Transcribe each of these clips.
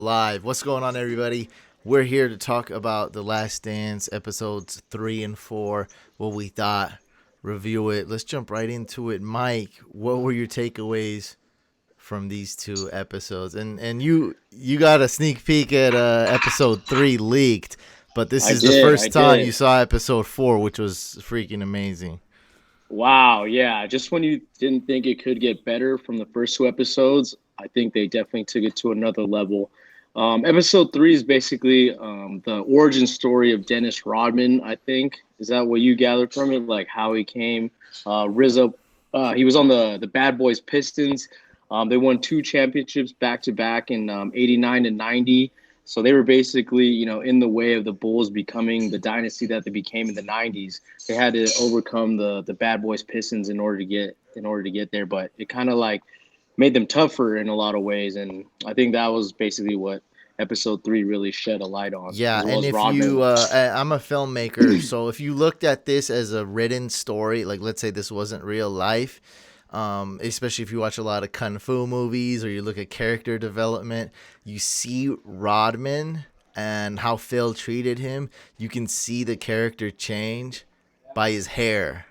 Live. What's going on, everybody? We're here to talk about The Last Dance, episodes 3 and 4, what we thought, review it. Let's jump right into it. Mike, what were your takeaways from these two episodes? And you got a sneak peek at episode 3 leaked, but this I is the did. I first time you did. saw episode 4, which was freaking amazing. Wow. Yeah. Just when you didn't think it could get better from the first two episodes, I think they definitely took it to another level. Episode three is basically the origin story of Dennis Rodman, I think. Is that what you gathered from it? Like how he came. Rizzo, he was on the Bad Boys Pistons. They won two championships back to back in 89 and 90. So they were basically, in the way of the Bulls becoming the dynasty that they became in the 90s. They had to overcome the Bad Boys Pistons in order to get there, but it kind of like made them tougher in a lot of ways, and I think that was basically what episode three really shed a light on, Yeah, as well and as if you, Rodman. I'm a filmmaker, so if you looked at this as a written story, like let's say this wasn't real life, especially if you watch a lot of kung fu movies or you look at character development, you see Rodman and how Phil treated him. You can see the character change by his hair.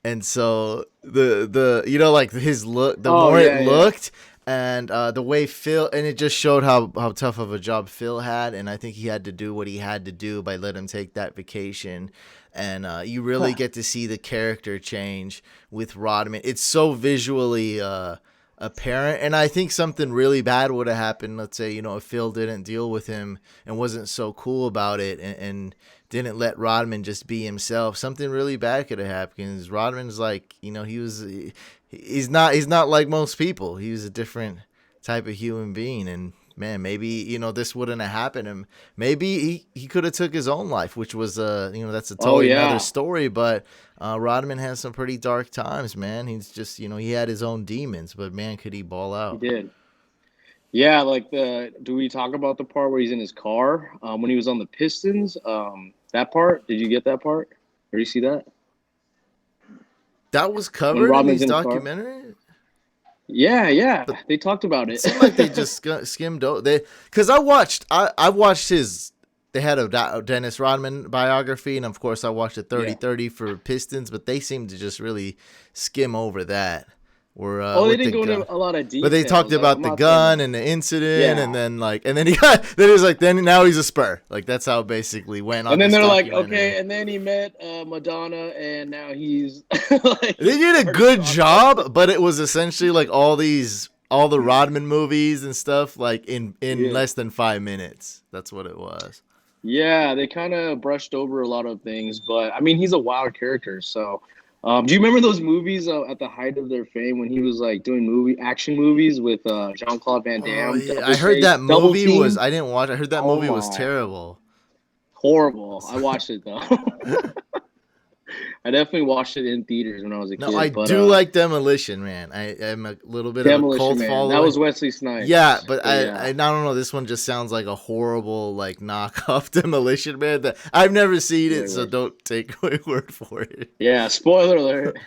And so the like his look, the Oh more it yeah, yeah, looked, and the way Phil, and it just showed how tough of a job Phil had, and I think he had to do what he had to do by letting him take that vacation, and you really get to see the character change with Rodman. It's so visually apparent, and I think something really bad would have happened. Let's say if Phil didn't deal with him and wasn't so cool about it, and didn't let Rodman just be himself, something really bad could have happened. Because Rodman's like, he's not like most people. He was a different type of human being, and man, maybe this wouldn't have happened. And maybe he could have took his own life, which was that's a oh totally another yeah, story. But Rodman has some pretty dark times, man. He's just he had his own demons, but man, could he ball he out? did. Yeah, like do we talk about the part where he's in his car when he was on the Pistons? That part, did you get that part? Or you see that That was when covered in Rodman's these in his car? documentaries. Yeah, yeah, But they talked about it it. seemed like they just skimmed over. Because I watched his. They had a Dennis Rodman biography, and of course I watched a Yeah. 30-30 for Pistons, but they seemed to just really skim over that. Where Oh, they with the didn't go into gun. a lot of But they talked details. I'm about the not saying gun that. and the incident, Yeah. and then then now he's a Spur. Like that's how it basically went on And then this they're like, documentary. okay, and then he met Madonna, and now he's like They he's did a part of good Rockfest. job, but it was essentially like all the Rodman movies and stuff like in Yeah, less than 5 minutes. That's what it was. yeah, they kind of brushed over a lot of things, but I mean, he's a wild character. So, do you remember those movies at the height of their fame when he was like doing movie action movies with Jean Claude Van Oh Damme, yeah, I Double heard Take, that Double movie was. Team? I didn't watch. I heard that Oh movie was my, terrible. horrible! I watched it though. I definitely watched it in theaters when I was a No, I kid, but do like Demolition Man. I am a little bit of a Demolition cult Man, that following. was Wesley Yeah, Snipes. but But yeah. I don't know. This one just sounds like a horrible like knockoff Demolition Man. That I've never seen it, Way so worse. don't take my word for it. Yeah, spoiler alert.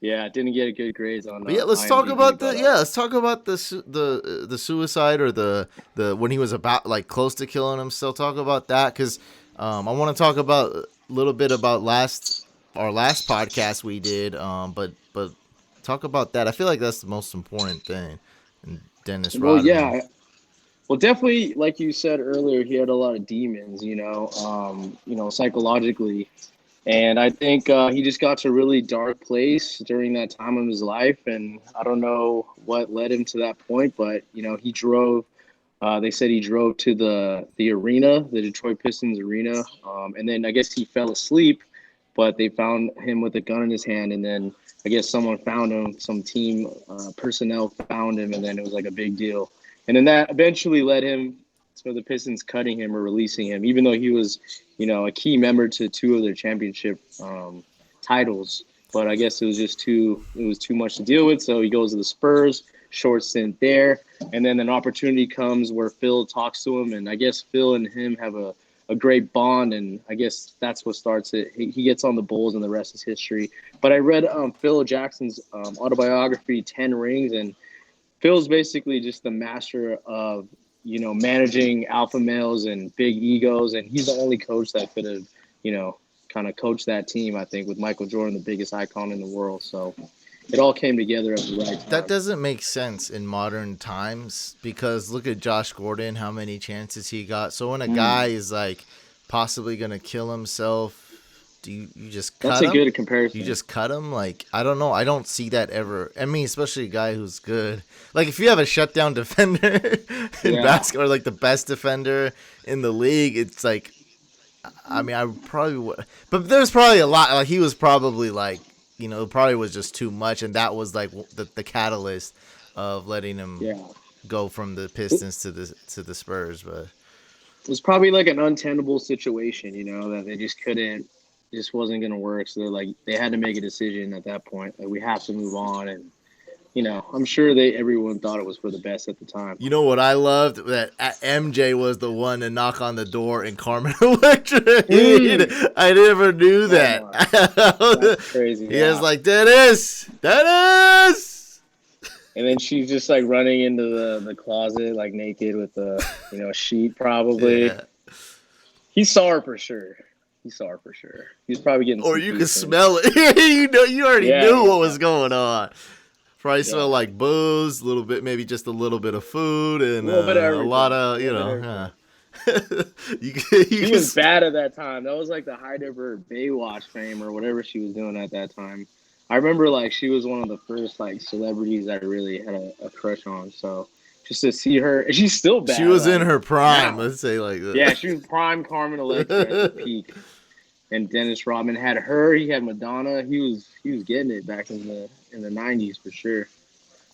Yeah, didn't get a good grades on But yeah, let's talk IMDb, about but the suicide or the when he was about like close to killing himself. Talk about that because I want to talk about a little bit about our last podcast we did. But talk about that. I feel like that's the most important thing. And Dennis well, Rodman. yeah, well, definitely, like you said earlier, he had a lot of demons, psychologically, and I think he just got to a really dark place during that time of his life, and I don't know what led him to that point, but he drove. They said he drove to the arena, the Detroit Pistons arena, and then I guess he fell asleep, but they found him with a gun in his hand, and then I guess someone found him, some team personnel found him, and then it was like a big deal, and then that eventually led him to the Pistons cutting him or releasing him, even though he was, a key member to two of their championship titles. But I guess it was too much to deal with, so he goes to the Spurs, short stint there, and then an opportunity comes where Phil talks to him, and I guess Phil and him have a great bond, and I guess that's what starts it. He gets on the Bulls, and the rest is history. But I read Phil Jackson's autobiography, 10 Rings, and Phil's basically just the master of managing alpha males and big egos, and he's the only coach that could have, kind of coached that team. I think with Michael Jordan, the biggest icon in the world. So it all came together at the right That time. doesn't make sense in modern times because look at Josh Gordon, how many chances he got. So when a guy is like possibly gonna kill himself, do you just cut That's a him? good comparison. You just cut him? Like, I don't know. I don't see that ever. I mean, especially a guy who's good. Like, if you have a shutdown defender in basketball, or like the best defender in the league, it's like, I mean, I probably would. But there's probably a lot. Like, he was probably like, it probably was just too much. And that was like the catalyst of letting him go from the Pistons to the Spurs. But it was probably like an untenable situation, that they just couldn't. It just wasn't going to work. So they had to make a decision at that point. Like, we have to move on. And, I'm sure everyone thought it was for the best at the time. You know what I loved? That MJ was the one to knock on the door in Carmen Electra. I never knew that. That's crazy. He was like, Dennis! And then she's just like running into the closet, like naked with a sheet probably. Yeah. He saw her for sure. He was probably getting. Or you could smell it. You already knew what was going on. Probably smell like booze, a little bit, maybe just a little bit of food, and a lot of, He was bad at that time. That was like the height of her Baywatch fame or whatever she was doing at that time. I remember like she was one of the first like celebrities I really had a crush on. So just to see her, and she's still bad. She was in her prime, let's say like that. Yeah, she was prime Carmen Electra at the peak. And Dennis Rodman had her. He had Madonna. He was getting it back in the 90s for sure.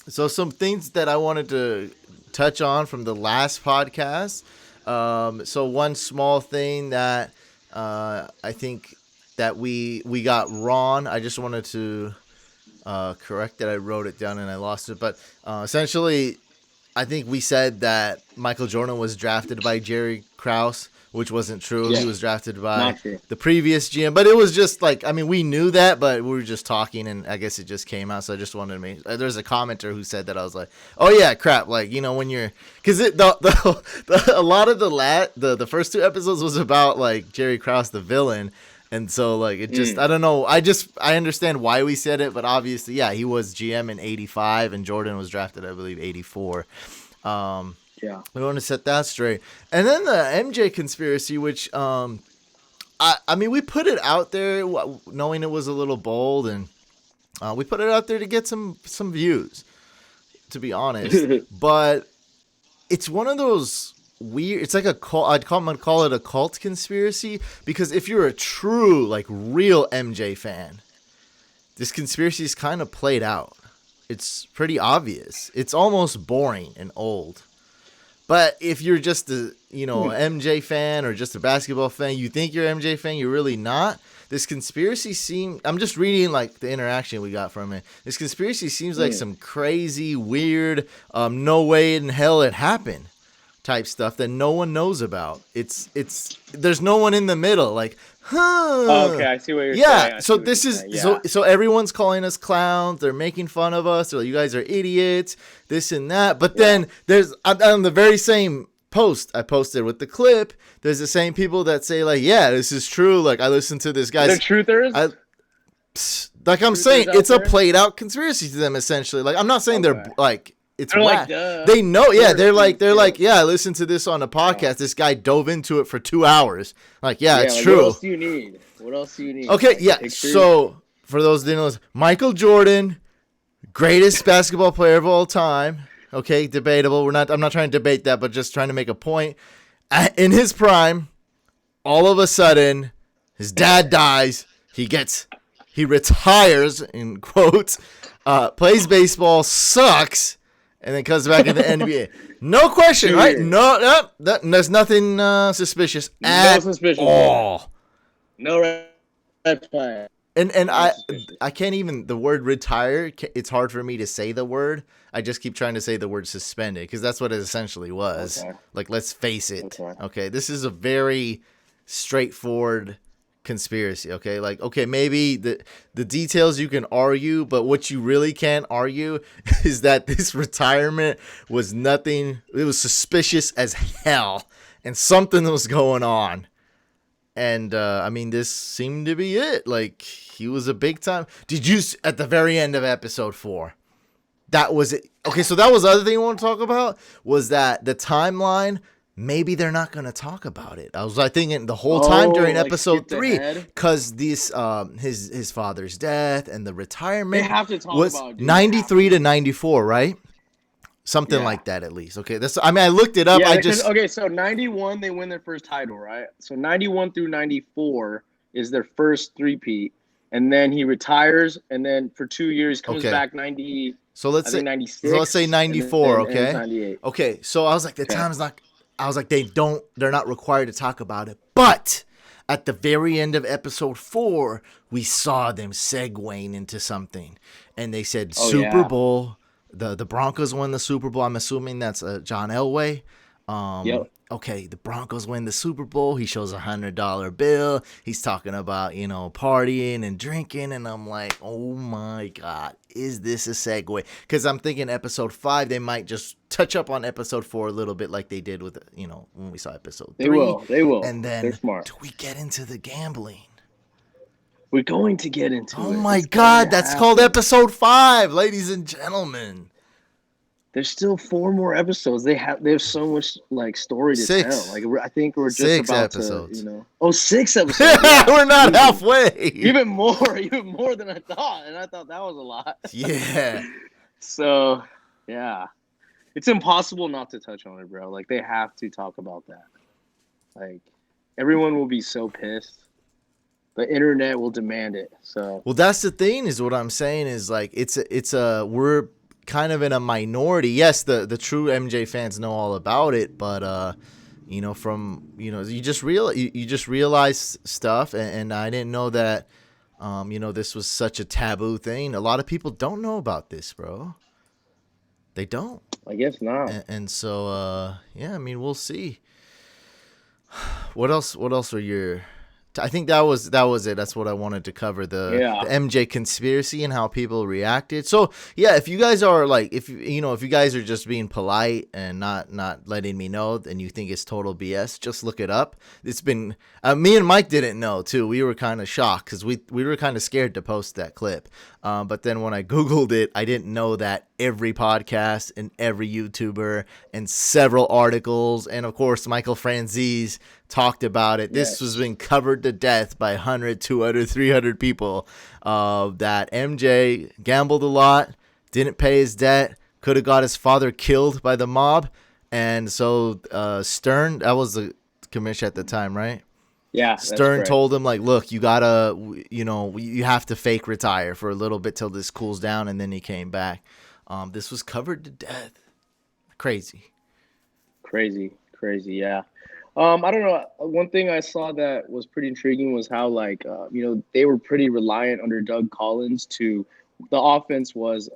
So some things that I wanted to touch on from the last podcast. So one small thing that I think that we got wrong. I just wanted to correct that. I wrote it down and I lost it. But essentially, I think we said that Michael Jordan was drafted by Jerry Krause, which wasn't true. Yeah. He was drafted by the previous GM. But it was just like, I mean, we knew that, but we were just talking, and I guess it just came out. So I just wanted to make. There's a commenter who said that. I was like, oh yeah, crap. Like, when you're, because a lot of the first two episodes was about like Jerry Krause, the villain. And so like it just I don't know. I understand why we said it, but obviously, yeah, he was GM in 85 and Jordan was drafted, I believe, 84. Yeah. We want to set that straight. And then the MJ conspiracy, which I mean, we put it out there knowing it was a little bold, and we put it out there to get some views, to be honest. But it's one of those weird, it's like a cult. I'd call it a cult conspiracy, because if you're a true, like, real MJ fan, this conspiracy is kind of played out. It's pretty obvious. It's almost boring and old. But if you're just a, MJ fan or just a basketball fan, you think you're an MJ fan, you're really not. This conspiracy I'm just reading like the interaction we got from it. This conspiracy seems like some crazy, weird, no way in hell it happened type stuff that no one knows about. There's no one in the middle. Like, okay, I see what you're saying. Yeah, so this is so everyone's calling us clowns. They're making fun of us. They're like, you guys are idiots, this and that. But then there's on the very same post I posted with the clip, there's the same people that say like, yeah, this is true. Like, I listened to this guy's. The truthers. Like I'm saying, it's a played out conspiracy to them essentially. Like, I'm not saying they're like. It's whack. Like, they know, yeah. They're like, yeah. I listened to this on a podcast. Yeah. This guy dove into it for 2 hours. Like, yeah, it's true. What else do you need? Okay, yeah. Pictures? So for those who didn't know, Michael Jordan, greatest basketball player of all time. Okay, debatable. I'm not trying to debate that, but just trying to make a point. In his prime, all of a sudden, his dad dies. He retires in quotes. Plays baseball, sucks. And then comes back in the NBA. No question, right? No, there's nothing suspicious at all. No red flag. And I can't even, the word retire, it's hard for me to say the word. I just keep trying to say the word suspended, because that's what it essentially was. Okay. Like, let's face it. Okay, this is a very straightforward conspiracy. Okay, like maybe the details you can argue, but what you really can't argue is that this retirement was nothing. It was suspicious as hell, and something was going on. And I mean, this seemed to be it. Like, he was a big time. Did you at the very end of episode 4? That was it. Okay, so that was the other thing I want to talk about, was that the timeline. Maybe they're not gonna talk about it. I was like thinking the whole time during like episode 3, because this his father's death and the retirement, they have to talk was about 93 to 94, right? Something like that, at least. Okay, that's. I mean, I looked it up. Yeah, I just okay. So 91, they win their first title, right? So 91 through 94 is their first three-peat, and then he retires, and then for 2 years comes back 90. So let's say 96. So let's say 94. And Okay. 98. Okay. So I was like, the time's not. I was like, they're not required to talk about it. But at the very end of episode 4, we saw them segueing into something. And they said Super Bowl. The Broncos won the Super Bowl. I'm assuming that's John Elway. Yep. Okay, the Broncos win the Super Bowl. He shows $100 bill. He's talking about, partying and drinking. And I'm like, oh my God, is this a segue? Because I'm thinking episode 5, they might just touch up on episode 4 a little bit like they did with, when we saw episode 3. They will. And then, they're smart. Do we get into the gambling? We're going to get into it. Oh my God, that's called episode 5, ladies and gentlemen. There's still 4 more episodes. They have so much story to 6. tell. I think we're just 6 about episodes. to, 6 episodes. Yeah. We're not halfway. Even more than I thought, and I thought that was a lot. Yeah. So, yeah, it's impossible not to touch on it, bro. They have to talk about that. Everyone will be so pissed. The internet will demand it. So. Well, that's the thing. Is what I'm saying is we're kind of in a minority. Yes, the true MJ fans know all about it, but you just realize stuff, and I didn't know that this was such a taboo thing. A lot of people don't know about this, bro. They don't. I guess not. And so yeah, I mean, we'll see. What else are your I think that was it. That's what I wanted to cover, the MJ conspiracy and how people reacted. So yeah, if you guys are if you guys are just being polite and not letting me know, and you think it's total BS, just look it up. It's been me and Mike didn't know too. We were kind of shocked because we were kind of scared to post that clip. But then when I Googled it, I didn't know that every podcast and every YouTuber and several articles, and of course Michael Franzese talked about it. This was being covered to death by 100, 200, 300 people. That MJ gambled a lot, didn't pay his debt, could have got his father killed by the mob. And so Stern, that was the commissioner at the time, right? Yeah. Stern told him, look, you gotta, you have to fake retire for a little bit till this cools down. And then he came back. This was covered to death. Crazy. Yeah. I don't know. One thing I saw that was pretty intriguing was how, they were pretty reliant under Doug Collins to the offense was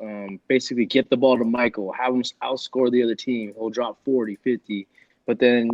basically get the ball to Michael, have him outscore the other team. He'll drop 40, 50. But then,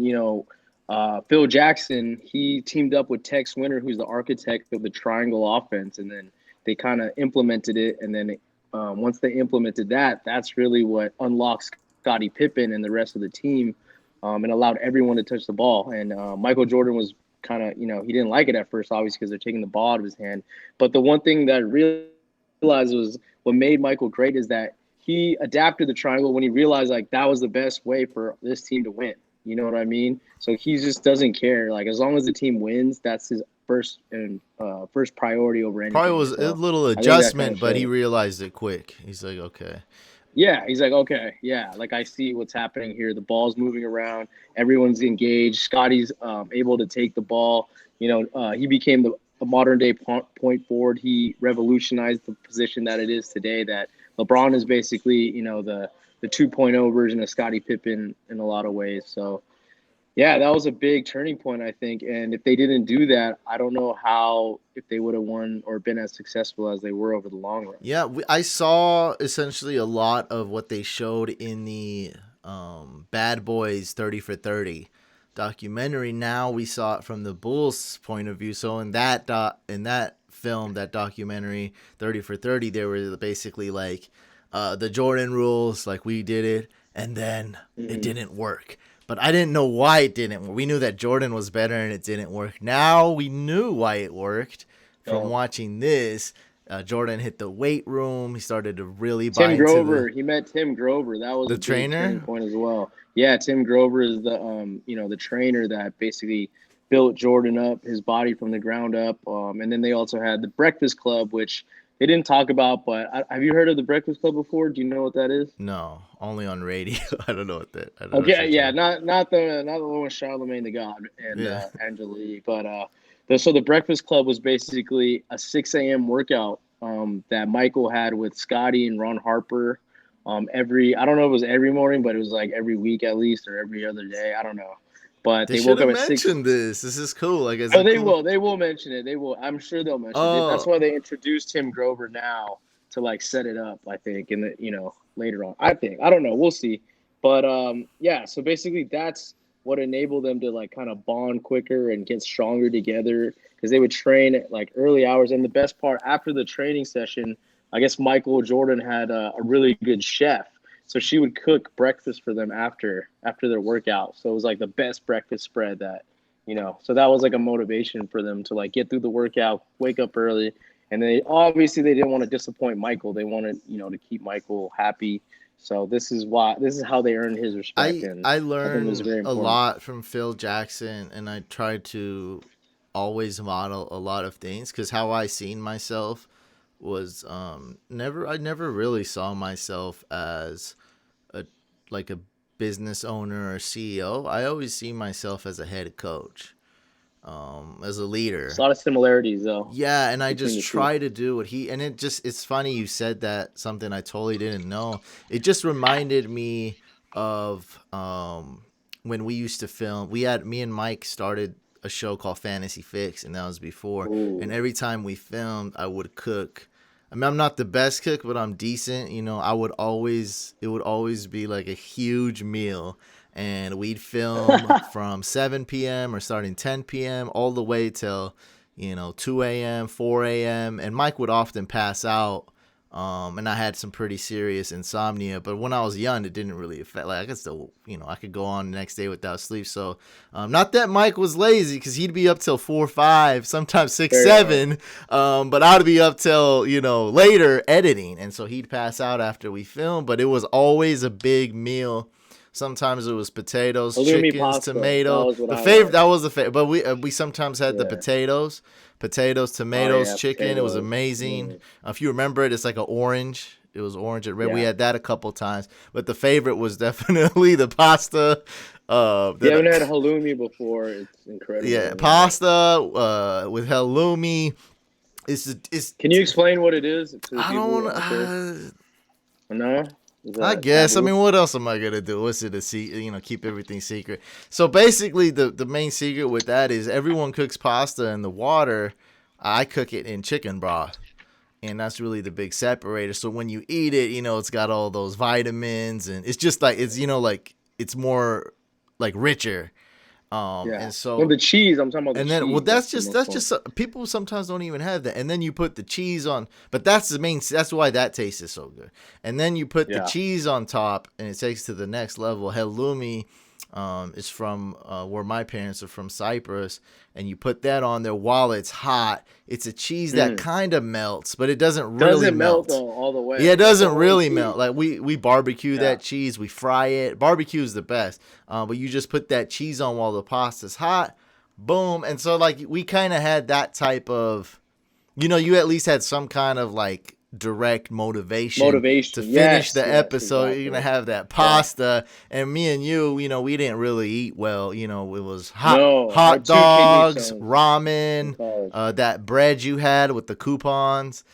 Phil Jackson, he teamed up with Tex Winter, who's the architect of the triangle offense. And then they kind of implemented it. And then once they implemented that, that's really what unlocks Scottie Pippen and the rest of the team. And allowed everyone to touch the ball. And Michael Jordan was kind of, he didn't like it at first, obviously, because they're taking the ball out of his hand. But the one thing that I realized was what made Michael great is that he adapted the triangle when he realized, that was the best way for this team to win. You know what I mean? So he just doesn't care. As long as the team wins, that's his first priority over anything. Probably was a little adjustment, but he realized it quick. He's like, okay. Yeah, he's like, okay, yeah, I see what's happening here. The ball's moving around. Everyone's engaged. Scotty's able to take the ball. He became the modern-day point forward. He revolutionized the position that it is today, that LeBron is basically, the 2.0 version of Scottie Pippen in a lot of ways. So, yeah, that was a big turning point, I think. And if they didn't do that, I don't know if they would have won or been as successful as they were over the long run. Yeah, I saw essentially a lot of what they showed in the Bad Boys 30 for 30. documentary. Now we saw it from the Bulls' point of view. So in that film, that documentary, 30 for 30, they were basically like the Jordan rules, like we did it, and then it didn't work. But I didn't know why it didn't work. We knew that Jordan was better and it didn't work. Now we knew why it worked from watching this. Jordan hit the weight room. He started to really buy Tim into Grover. He met Tim Grover. That was the a big trainer turning point as well. Yeah, Tim Grover is the the trainer that basically built Jordan up, his body from the ground up. And then they also had the Breakfast Club, which they didn't talk about. But have you heard of the Breakfast Club before? Do you know what that is? No, only on radio. I don't know what that. I don't know Okay, yeah, not the one with Charlemagne the God and Angelique, but the Breakfast Club was basically a 6 a.m. workout that Michael had with Scotty and Ron Harper. I don't know if it was every morning, but it was like every week at least or every other day. I don't know. But They they woke should up have at 6. mentioned this. This is cool. Like, Oh, they will. They will mention it. They will. I'm sure they'll mention it. That's Oh, why they introduced Tim Grover now to like set it up. I think, in the later on. I think. I don't know. We'll see. But yeah. So basically, that's what enabled them to like kind of bond quicker and get stronger together because they would train at like early hours. And the best part, after the training session, I guess Michael Jordan had a really good chef. So she would cook breakfast for them after their workout. So it was like the best breakfast spread so that was like a motivation for them to like get through the workout, wake up early. And they didn't want to disappoint Michael. They wanted, to keep Michael happy. So this is how they earned his respect. And I I think it was learned very a important. lot from Phil Jackson, and I tried to always model a lot of things because how I seen myself was I never really saw myself as a business owner or CEO. I always see myself as a head coach, as a leader. There's a lot of similarities though. Yeah, and I between just the two. try to do what he, and it's funny you said that, something I totally didn't know. It just reminded me of when we used to film. Me and Mike started a show called Fantasy Fix, and that was before. Ooh. And every time we filmed, I would cook. I mean, I'm not the best cook, but I'm decent. It would always be like a huge meal. And we'd film from 7 p.m. or starting 10 p.m. all the way till, 2 a.m., 4 a.m. And Mike would often pass out. And I had some pretty serious insomnia, but when I was young, it didn't really affect. Like I could still, I could go on the next day without sleep. So, not that Mike was lazy, because he'd be up till 4, 5, sometimes 6, 7. But I'd be up till later editing, and so he'd pass out after we filmed. But it was always a big meal. Sometimes it was potatoes, chickens, tomato. That was the favorite. But we sometimes had the potatoes, tomatoes, chicken. Potatoes. It was amazing. Yeah. If you remember it, it's like an orange. It was orange and red. Yeah. We had that a couple times. But the favorite was definitely the pasta. You haven't had halloumi before. It's incredible. Yeah, pasta with halloumi. Can you explain what it is? I don't want to. No. I guess. Taboo? I mean, what else am I gonna do? What's it keep everything secret? So basically, the main secret with that is everyone cooks pasta in the water. I cook it in chicken broth, and that's really the big separator. So when you eat it, it's got all those vitamins, and it's just like it's more like richer. And so the cheese, I'm talking about. And then, that's just people sometimes don't even have that. And then you put the cheese on, but that's why that taste is so good. And then you put the cheese on top, and it takes to the next level. Halloumi is from where my parents are from, Cyprus, and you put that on there while it's hot. It's a cheese that kind of melts, but it doesn't really melt all the way. Yeah, it doesn't really melt. Like we barbecue that cheese, we fry it. Barbecue is the best, but you just put that cheese on while the pasta's hot, boom. And so like we kind of had that type of, you at least had some kind of like direct motivation to finish the episode. Exactly. You're gonna have that pasta, and me and you, we didn't really eat well. It was hot dogs, ramen, that bread you had with the coupons,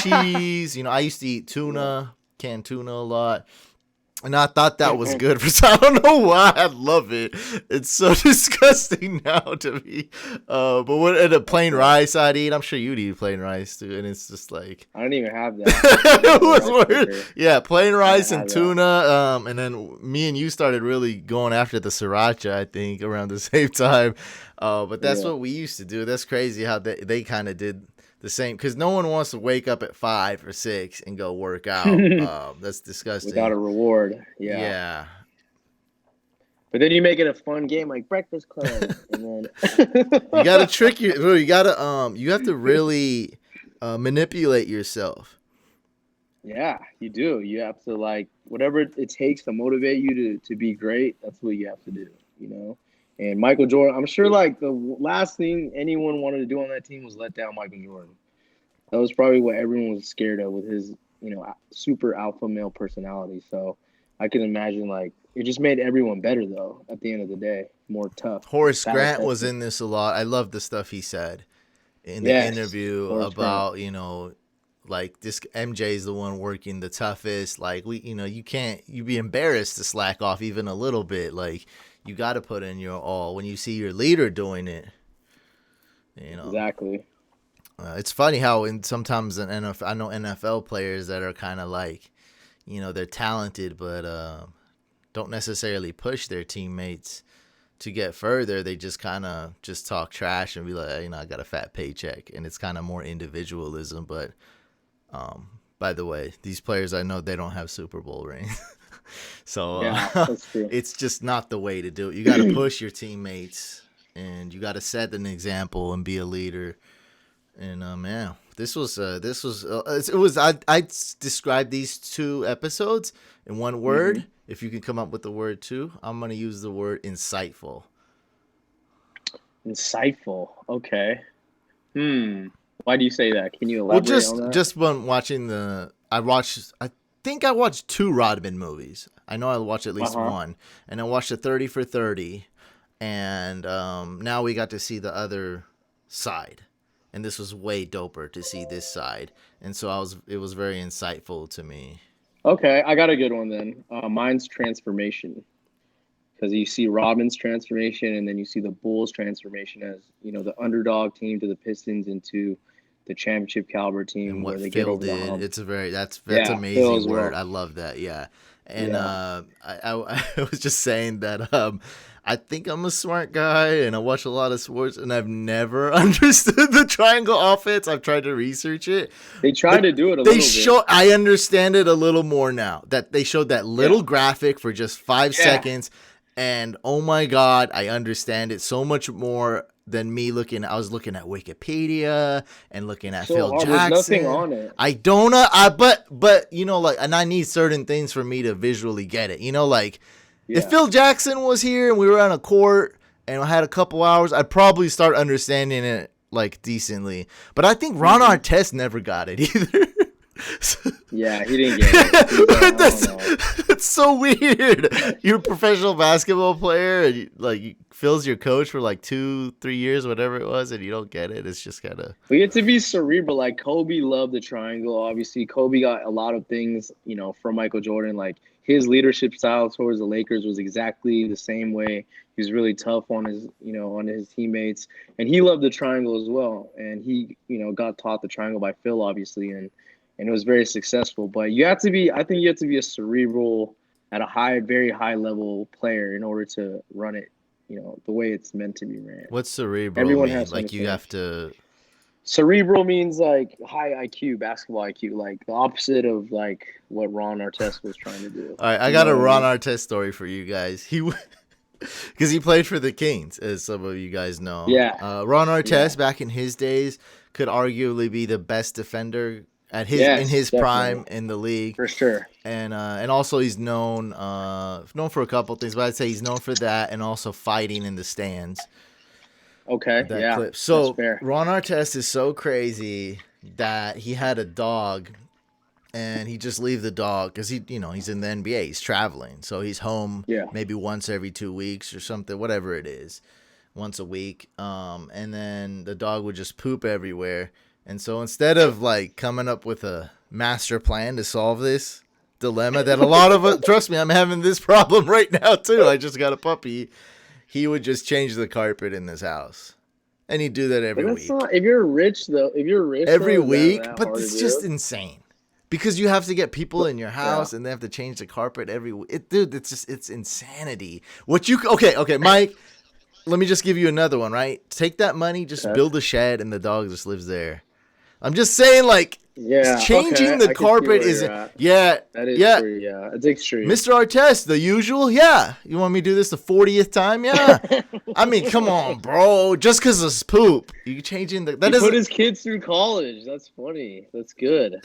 cheese. I used to eat tuna, canned tuna a lot. And I thought that was good for. I don't know why I love it. It's so disgusting now to me. But what the plain rice I'd eat, I'm sure you'd eat plain rice too. And it's just like I don't even have that. it was weird. Yeah, plain rice and tuna. That. And then me and you started really going after the sriracha, I think, around the same time. But that's what we used to do. That's crazy how they kind of did the same, because no one wants to wake up at 5 or 6 and go work out. That's disgusting. Without a reward. Yeah. But then you make it a fun game like Breakfast Club, and then you gotta trick you gotta you have to really manipulate yourself. Yeah, you do. You have to, like, whatever it takes to motivate you to be great. That's what you have to do. And Michael Jordan, I'm sure, like, the last thing anyone wanted to do on that team was let down Michael Jordan. That was probably what everyone was scared of with his, super alpha male personality. So I can imagine, like, it just made everyone better, though, at the end of the day. More tough. Horace Grant was in this a lot. I love the stuff he said in the interview about, like, this MJ is the one working the toughest. Like, you'd be embarrassed to slack off even a little bit. Like, you got to put in your all when you see your leader doing it. Exactly. It's funny how sometimes in NFL, I know NFL players that are kind of like, they're talented, but don't necessarily push their teammates to get further. They just kind of just talk trash and be like, I got a fat paycheck, and it's kind of more individualism. But by the way, these players, I know they don't have Super Bowl rings. So that's true. It's just not the way to do it. You got to push your teammates, and you got to set an example and be a leader. And man, I described these 2 episodes in one word. Mm-hmm. If you can come up with the word too, I'm gonna use the word insightful. Insightful. Okay. Why do you say that? Can you elaborate on that? Just when watching I think I watched 2 Rodman movies. I know I watched at least one, and I watched a 30 for 30, and now we got to see the other side, and this was way doper to see this side, and so it was very insightful to me. Okay, I got a good one then. Mine's transformation, because you see Rodman's transformation, and then you see the Bulls' transformation as the underdog team to the Pistons into the championship caliber team, and what where they Phil get over the hump. It's that's amazing word. I love that. Yeah, and I was just saying that I think I'm a smart guy, and I watch a lot of sports, and I've never understood the triangle offense. I've tried to research it. They try to do it a little bit. I understand it a little more now. That they showed that little graphic for just 5 seconds, and oh my God, I understand it so much more than me looking. I was looking at Wikipedia and looking at Phil Jackson. There's nothing on it. I don't know. But like, and I need certain things for me to visually get it. Like. Yeah. If Phil Jackson was here and we were on a court and I had a couple hours, I'd probably start understanding it, like, decently. But I think Ron Artest never got it either. Yeah, he didn't get it. That's so weird. You're a professional basketball player, and Phil's your coach for like 2-3 years, whatever it was, and you don't get it. It's just kind of. We get to be cerebral. Like, Kobe loved the triangle. Obviously, Kobe got a lot of things, from Michael Jordan. Like, his leadership style towards the Lakers was exactly the same way. He was really tough on his teammates, and he loved the triangle as well. And he, got taught the triangle by Phil, obviously, and it was very successful. But I think you have to be a cerebral at a very high level player in order to run it, the way it's meant to be ran. What's cerebral mean? Has like, you have to. Cerebral means like high IQ, basketball IQ, like the opposite of like what Ron Artest was trying to do. All right, I got a Ron Artest story for you guys. Because he played for the Kings, as some of you guys know. Yeah. Ron Artest, back in his days, could arguably be the best defender in his prime in the league, for sure. And also he's known for a couple things, but I'd say he's known for that and also fighting in the stands. Okay, clip. So Ron Artest is so crazy that he had a dog, and he just leave the dog because he's in the NBA, he's traveling, so he's home maybe once every 2 weeks or something, whatever it is, once a week. And then the dog would just poop everywhere, and so instead of like coming up with a master plan to solve this, dilemma that a lot of us, trust me, I'm having this problem right now too. I just got a puppy. He would just change the carpet in this house. And he'd do that But every that's week. not, if you're rich though, Every is that week, that but hard to it's just do? insane. Because you have to get people in your Yeah. house and they have to change the carpet every week. Dude, it's insanity. Okay, Mike, let me just give you another one, right? Take that money, just Okay. build a shed and the dog just lives there. I'm just saying, like, Yeah. changing Okay. the I can see carpet where is, you're at. yeah, That is yeah. pretty. Yeah. It's extreme. Mr. Artest, the usual, yeah. You want me to do this the 40th time? Yeah. I mean, come on, bro. Just because it's poop, you changing the, that He doesn't. put his kids through college. That's funny. That's good.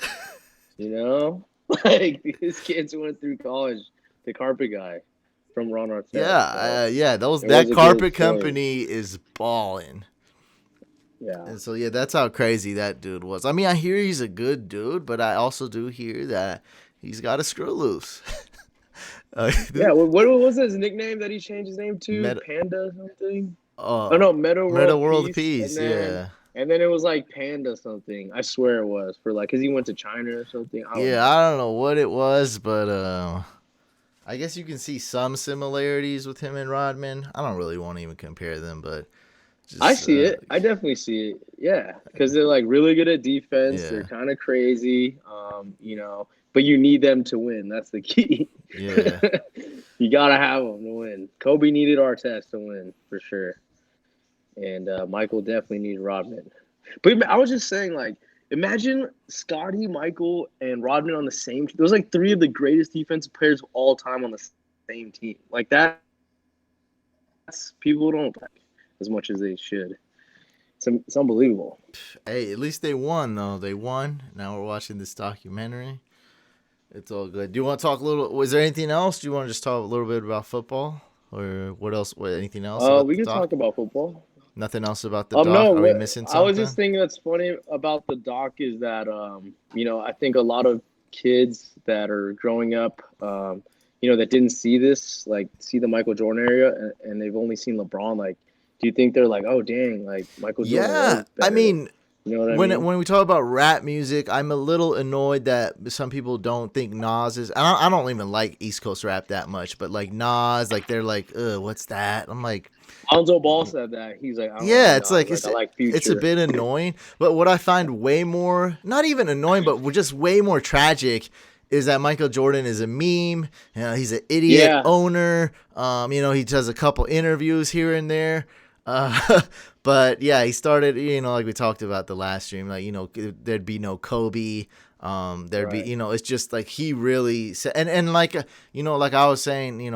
You know, like his kids went through college. The carpet guy from Ron Artest. So Yeah. it That was a good carpet point. company is balling. Yeah. And so yeah, that's how crazy that dude was. I mean, I hear he's a good dude, but I also do hear that he's got a screw loose. Yeah. What was his nickname that he changed his name to? Meta, Panda something. Oh uh, no, Meta Meta World World Peace, Peace, yeah. and then it was like Panda something. I swear it was for like because he went to China or something. I don't Yeah, know. I don't know what it was, but I guess you can see some similarities with him and Rodman. I don't really want to even compare them, but I just see it. I definitely see it. Yeah, because they're like really good at defense. They're yeah, kind of crazy, but you need them to win. That's the key. yeah. You gotta have them to win. Kobe needed Artest to win for sure, and Michael definitely needed Rodman. But I was just saying, like, imagine Scotty, Michael, and Rodman on the same team. Those like three of the greatest defensive players of all time on the same team. Like that's people don't like as much as they should. It's unbelievable. Hey, at least they won though. They won. Now we're watching this documentary. It's all good. Do you want to talk a little? Was there anything else? Do you want to just talk a little bit about football, or what else? Anything else about We the could doc? talk about football. Nothing else about the No, doc? Are we missing I was just something? thinking that's funny about the doc is that I think a lot of kids that are growing up, that didn't see this, like see the Michael Jordan area, and they've only seen LeBron. Like, do you think they're like, oh dang, like Michael Jordan Yeah, was I better than, mean, you know what I when mean? when we talk about rap music, I'm a little annoyed that some people don't think Nas is. I don't even like East Coast rap that much, but like Nas, like they're like, what's that? I'm like, Alonzo Ball said that he's like, I don't like yeah, it's Nas, like like I like it's a Future. bit annoying. But what I find way more, not even annoying, but just way more tragic, is that Michael Jordan is a meme. You know, he's an idiot Yeah, owner. He does a couple interviews here and there. Uh, but yeah, he started. Like we talked about the last stream. Like there'd be no Kobe. There'd be, right. it's just like he really said, and like, like I was saying, it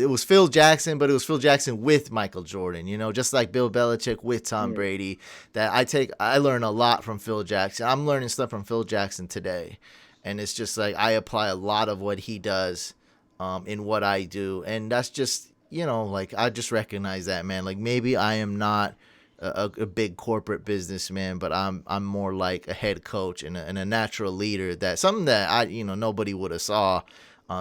was Phil Jackson, but it was Phil Jackson with Michael Jordan, just like Bill Belichick with Tom Mm. Brady. I learn a lot from Phil Jackson. I'm learning stuff from Phil Jackson today. And it's just like, I apply a lot of what he does, in what I do. And that's just, like, I just recognize that, man. Like, maybe I am not a big corporate businessman, but I'm more like a head coach and a natural leader. That something that nobody would have saw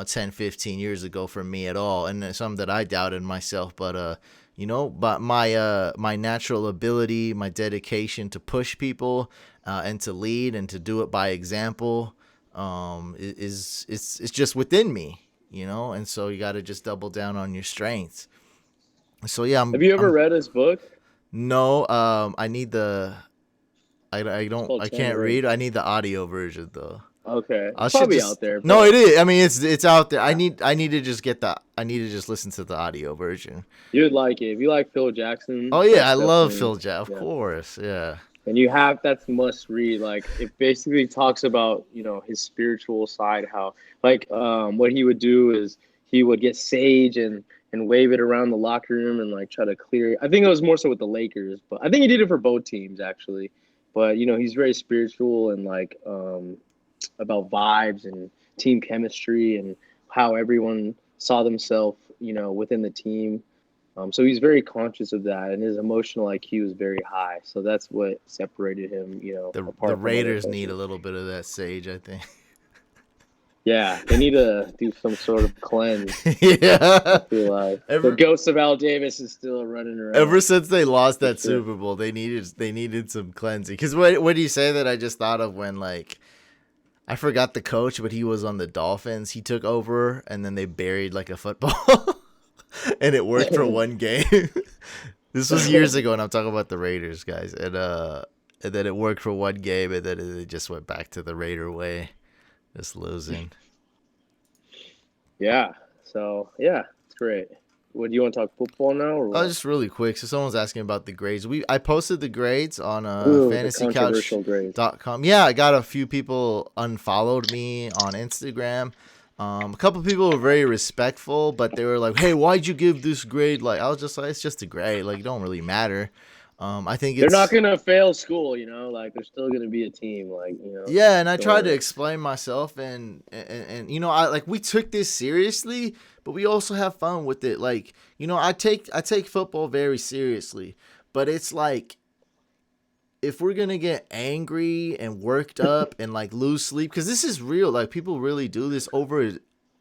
10, 15 years ago from me at all, and something that I doubted myself. But but my natural ability, my dedication to push people and to lead and to do it by example, it's just within me, and so you got to just double down on your strengths. So yeah, Have you ever I'm read his book? no, I need It's called I 10 can't read. I Rings. need the audio version though. Okay, I it's should probably just out there, no, but it is. I mean, it's out there. yeah. I need to just I need to just listen to the audio version. You'd like it. If you like Phil Jackson, Oh yeah, I that's love definitely, Phil Jack, of yeah. course. Yeah, And that's must read. Like it basically talks about, his spiritual side, how like what he would do is he would get sage and wave it around the locker room and like try to clear it. I think it was more so with the Lakers, but I think he did it for both teams actually. But he's very spiritual and like about vibes and team chemistry and how everyone saw themselves, within the team. So he's very conscious of that, and his emotional IQ is very high. So that's what separated him, the apart from other Raiders need a coaches. little bit of that sage, I think. Yeah, they need to do some sort of cleanse. I Yeah. feel like the Ever ghost of Al Davis is still running ever around since they lost for that sure. Super Bowl, they needed some cleansing. Because what do you say that I just thought of when, like, I forgot the coach, but he was on the Dolphins. He took over, and then they buried like a football, and it worked for one game. This was years ago, and I'm talking about the Raiders, guys. And then it worked for one game, and then it just went back to the Raider way, just losing. Yeah. So yeah, it's great. What do you want to talk football now, or Oh, what? just really quick. So someone's asking about the grades. I posted the grades on Ooh, the controversial grades. fantasycouch.com. Yeah, I got a few people unfollowed me on Instagram. A couple people were very respectful, but they were like, "Hey, why'd you give this grade?" Like, I was just like, "It's just a grade. Like, it don't really matter." I think They're not it's gonna fail school, like they're still gonna be a team, yeah, and I Don't tried to worry. explain myself, and I like we took this seriously, but we also have fun with it. Like, I take football very seriously, but it's like if we're gonna get angry and worked up and like lose sleep, because this is real. Like people really do this over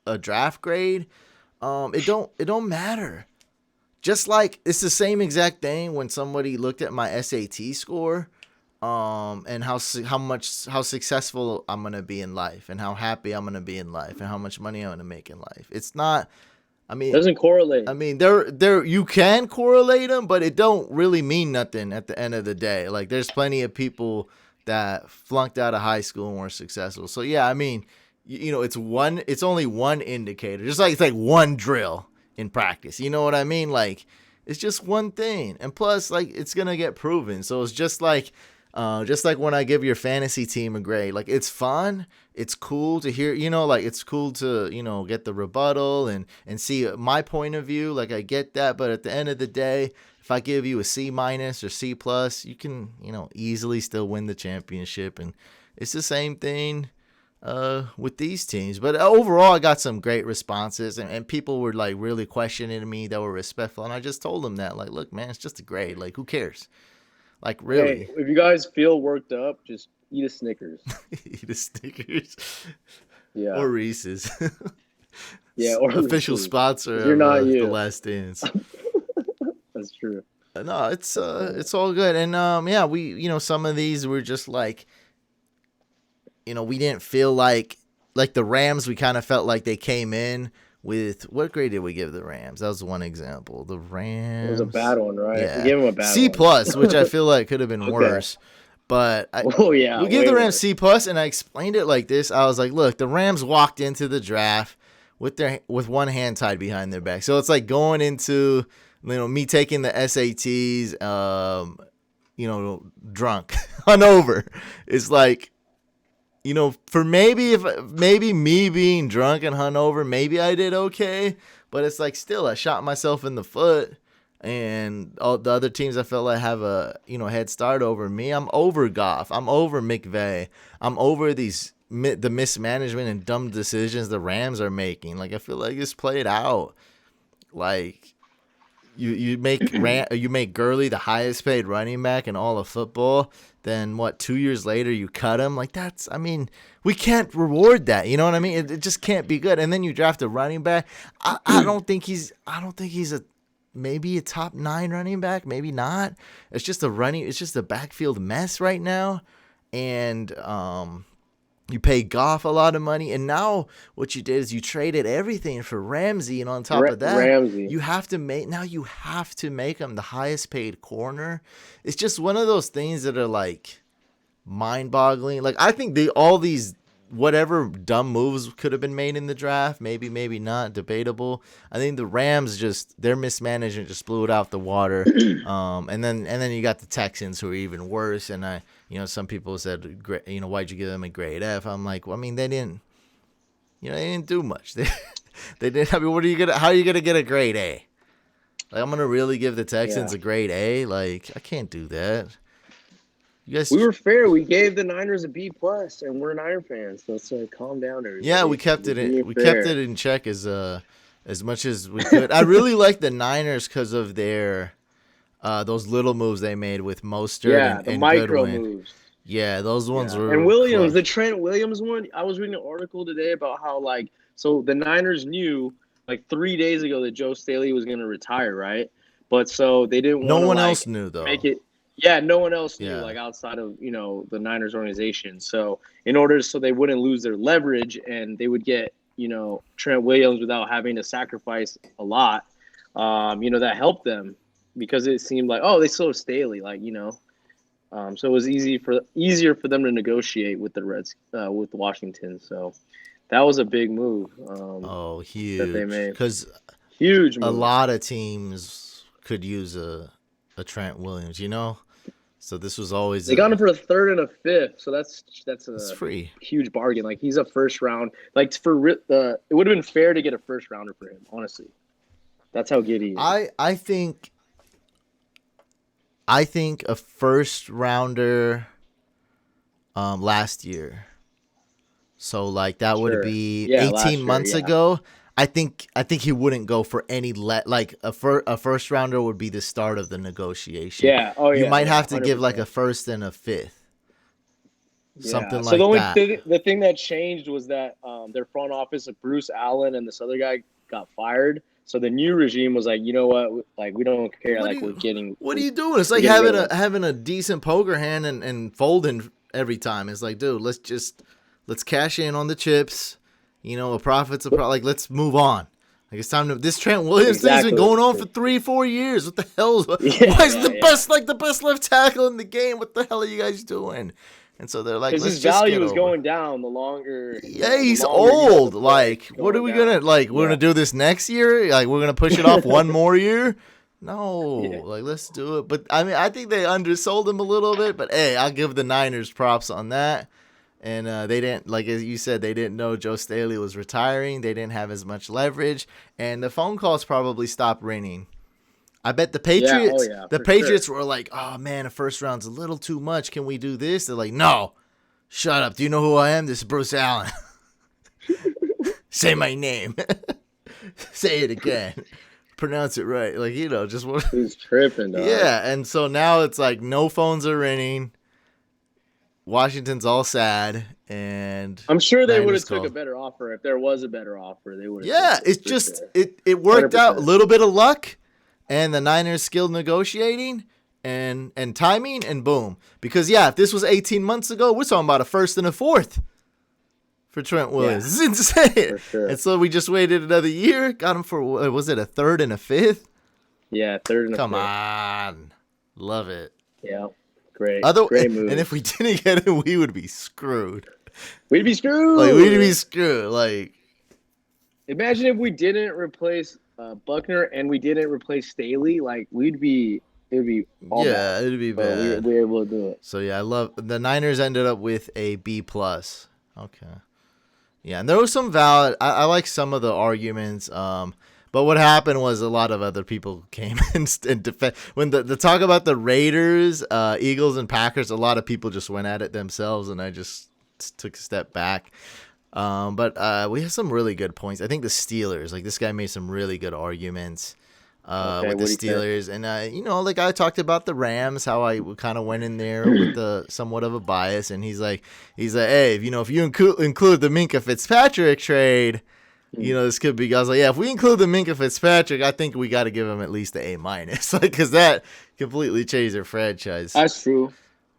a draft grade. It don't matter. Just like it's the same exact thing when somebody looked at my SAT score, and how successful I'm gonna be in life, and how happy I'm gonna be in life, and how much money I'm gonna make in life. It's not. I mean, Doesn't correlate. there you can correlate them, but it don't really mean nothing at the end of the day. Like there's plenty of people that flunked out of high school and were successful. So yeah, I mean, it's only one indicator. Just like it's like one drill in practice. You know what I mean? Like it's just one thing. And plus like it's going to get proven. So it's just like when I give your fantasy team a grade, like it's fun, it's cool to hear, like it's cool to, get the rebuttal and see my point of view. Like I get that, but at the end of the day, if I give you a C minus or C plus, you can, easily still win the championship. And it's the same thing with these teams. But overall, I got some great responses, and people were like really questioning me that were respectful. And I just told them that, like, look, man, it's just a grade. Like, who cares? Like, Hey, really? if you guys feel worked up, just eat a Snickers. Eat a Snickers Yeah, or Reese's. yeah, or Official Reese's. sponsor 'Cause you're of not The you. Last Dance. That's true. No, it's all good. And yeah, we some of these were just like we didn't feel like the Rams. We kind of felt like they came in with what grade did we give the Rams? That was one example. The It was a Rams, bad one, right? We yeah, gave him a bad C one. plus, which I feel like could have been Okay. worse. But Oh yeah, we give way the Rams worse. C plus, and I explained it like this. I was like, look, the Rams walked into the draft with one hand tied behind their back, so it's like going into me taking the SATs, drunk, hungover. It's like for maybe me being drunk and hungover, maybe I did okay, but it's like still I shot myself in the foot, and all the other teams I felt like have a head start over me. I'm over Goff. I'm over McVay. I'm over the mismanagement and dumb decisions the Rams are making. Like I feel like it's played out. Like you make Gurley the highest paid running back in all of football. Then what? 2 years later, you cut him. Like we can't reward that. You know what I mean? It just can't be good. And then you draft a running back. I don't think he's. I don't think he's maybe a top 9 running back. Maybe not. It's just a backfield mess right now. And you pay Goff a lot of money, and now what you did is you traded everything for Ramsey, and on top of that, Ramsey. you have to make him the highest paid corner. It's just one of those things that are like mind-boggling. Like I think all these whatever dumb moves could have been made in the draft, maybe not, debatable. I think the Rams their mismanagement just blew it out the water. And then you got the Texans who are even worse, and some people said, why'd you give them a grade F? I'm like, well, I mean, they didn't do much. They didn't. I mean, how are you gonna get a grade A? Like, I'm gonna really give the Texans Yeah. a grade A? Like, I can't do that. You guys, We were fair. We gave the Niners a B plus, and we're Niner fans. So let's calm down, everybody. yeah, we kept We're it. being We fair. kept it in check as much as we could. I really like the Niners because of their those little moves they made with Mostert Yeah, and, the and micro Goodwin. moves. Yeah, those ones Yeah. were And Williams, the clutch. Trent Williams one. I was reading an article today about how so the Niners knew 3 days ago that Joe Staley was going to retire, right? But so they didn't No want to one else knew make though. it. Yeah, no one else knew, Yeah. like outside of the Niners organization. So so they wouldn't lose their leverage and they would get Trent Williams without having to sacrifice a lot. That helped them because it seemed like they still have Staley, so it was easier for them to negotiate with the with Washington. So that was a big move Oh, that they huge. made. Because Huge a move. lot of teams could use a Trent Williams, So this was always They got him for a third and a fifth, so that's it's a free. huge bargain. Like he's a first round. Like it would have been fair to get a first rounder for him. Honestly, that's how good he is. I think a first rounder last year. So like that would Sure. be Yeah, 18 last year. months Yeah. ago. I think he wouldn't go for any like a first rounder would be the start of the negotiation. Yeah. Oh You yeah. might Yeah. have to give like 100%. a first and a fifth. Yeah. Something So the like only that. thing that changed was that their front office of Bruce Allen and this other guy got fired. So the new regime was like, you know what? Like we don't care. What are Like you what are we're you doing? It's we're like getting rid of him. having a decent poker hand and folding every time. It's like, dude, let's cash in on the chips. A profit's a like let's move on. Like it's time to this Trent Williams thing's been Exactly. going on for 3-4 years. What the hell? Yeah. Why is Yeah. the Yeah. best left tackle in the game? What the hell are you guys doing? And so they're like, Because let's his just value get is over. going down the longer. Yeah, The he's longer he's on the old. court, Like, it's what are going we gonna down. like? We're Yeah. gonna do this next year? Like, we're gonna push it off one more year? No, Yeah. like let's do it. But I mean, I think they undersold him a little bit. But hey, I'll give the Niners props on that. And they didn't, like as you said, they didn't know Joe Staley was retiring. They didn't have as much leverage, and the phone calls probably stopped ringing. I bet the Yeah. Oh Patriots, yeah. the For sure. Patriots were like, "Oh man, a first round's a little too much. Can we do this?" They're like, "No, shut up. Do you know who I am? This is Bruce Allen. Say my name. Say it again. Pronounce it right. Like just what." He's tripping, dog. Yeah, and so now it's like no phones are ringing. Washington's all sad, and I'm sure they would Niners have took a called. better offer if there was a better offer. They would have Yeah, taken it's it for just sure. it worked out. A 100%. little bit of luck, and the Niners' skilled negotiating and timing, and boom. Because if this was 18 months ago, we're talking about a first and a fourth for Trent Williams. Yeah, It's insane. for sure. And so we just waited another year, got him for was it a third and a fifth? Yeah, third and a Come fifth. on, love it. Yeah, great. Other Great move. and if we didn't get him, we would be screwed. We'd be screwed. Like we'd be screwed. Like Imagine if we didn't replace Buckner and we didn't replace Staley. Like it'd be all bad. it'd be But bad. we were able to do it. So I love the Niners ended up with a B plus. Okay. Yeah, and there was some valid. I like some of the arguments. But what happened was a lot of other people came and defend when the talk about the Raiders, Eagles, and Packers. A lot of people just went at it themselves, and I just took a step back. But we have some really good points. I think the Steelers, like this guy made some really good arguments with the Steelers. And, like I talked about the Rams, how I kind of went in there with the somewhat of a bias. And he's like, hey, if you include the Minkah Fitzpatrick trade, this could be. I was like, yeah, if we include the Minkah Fitzpatrick, I think we got to give him at least an A minus, like because that completely changed their franchise. That's true.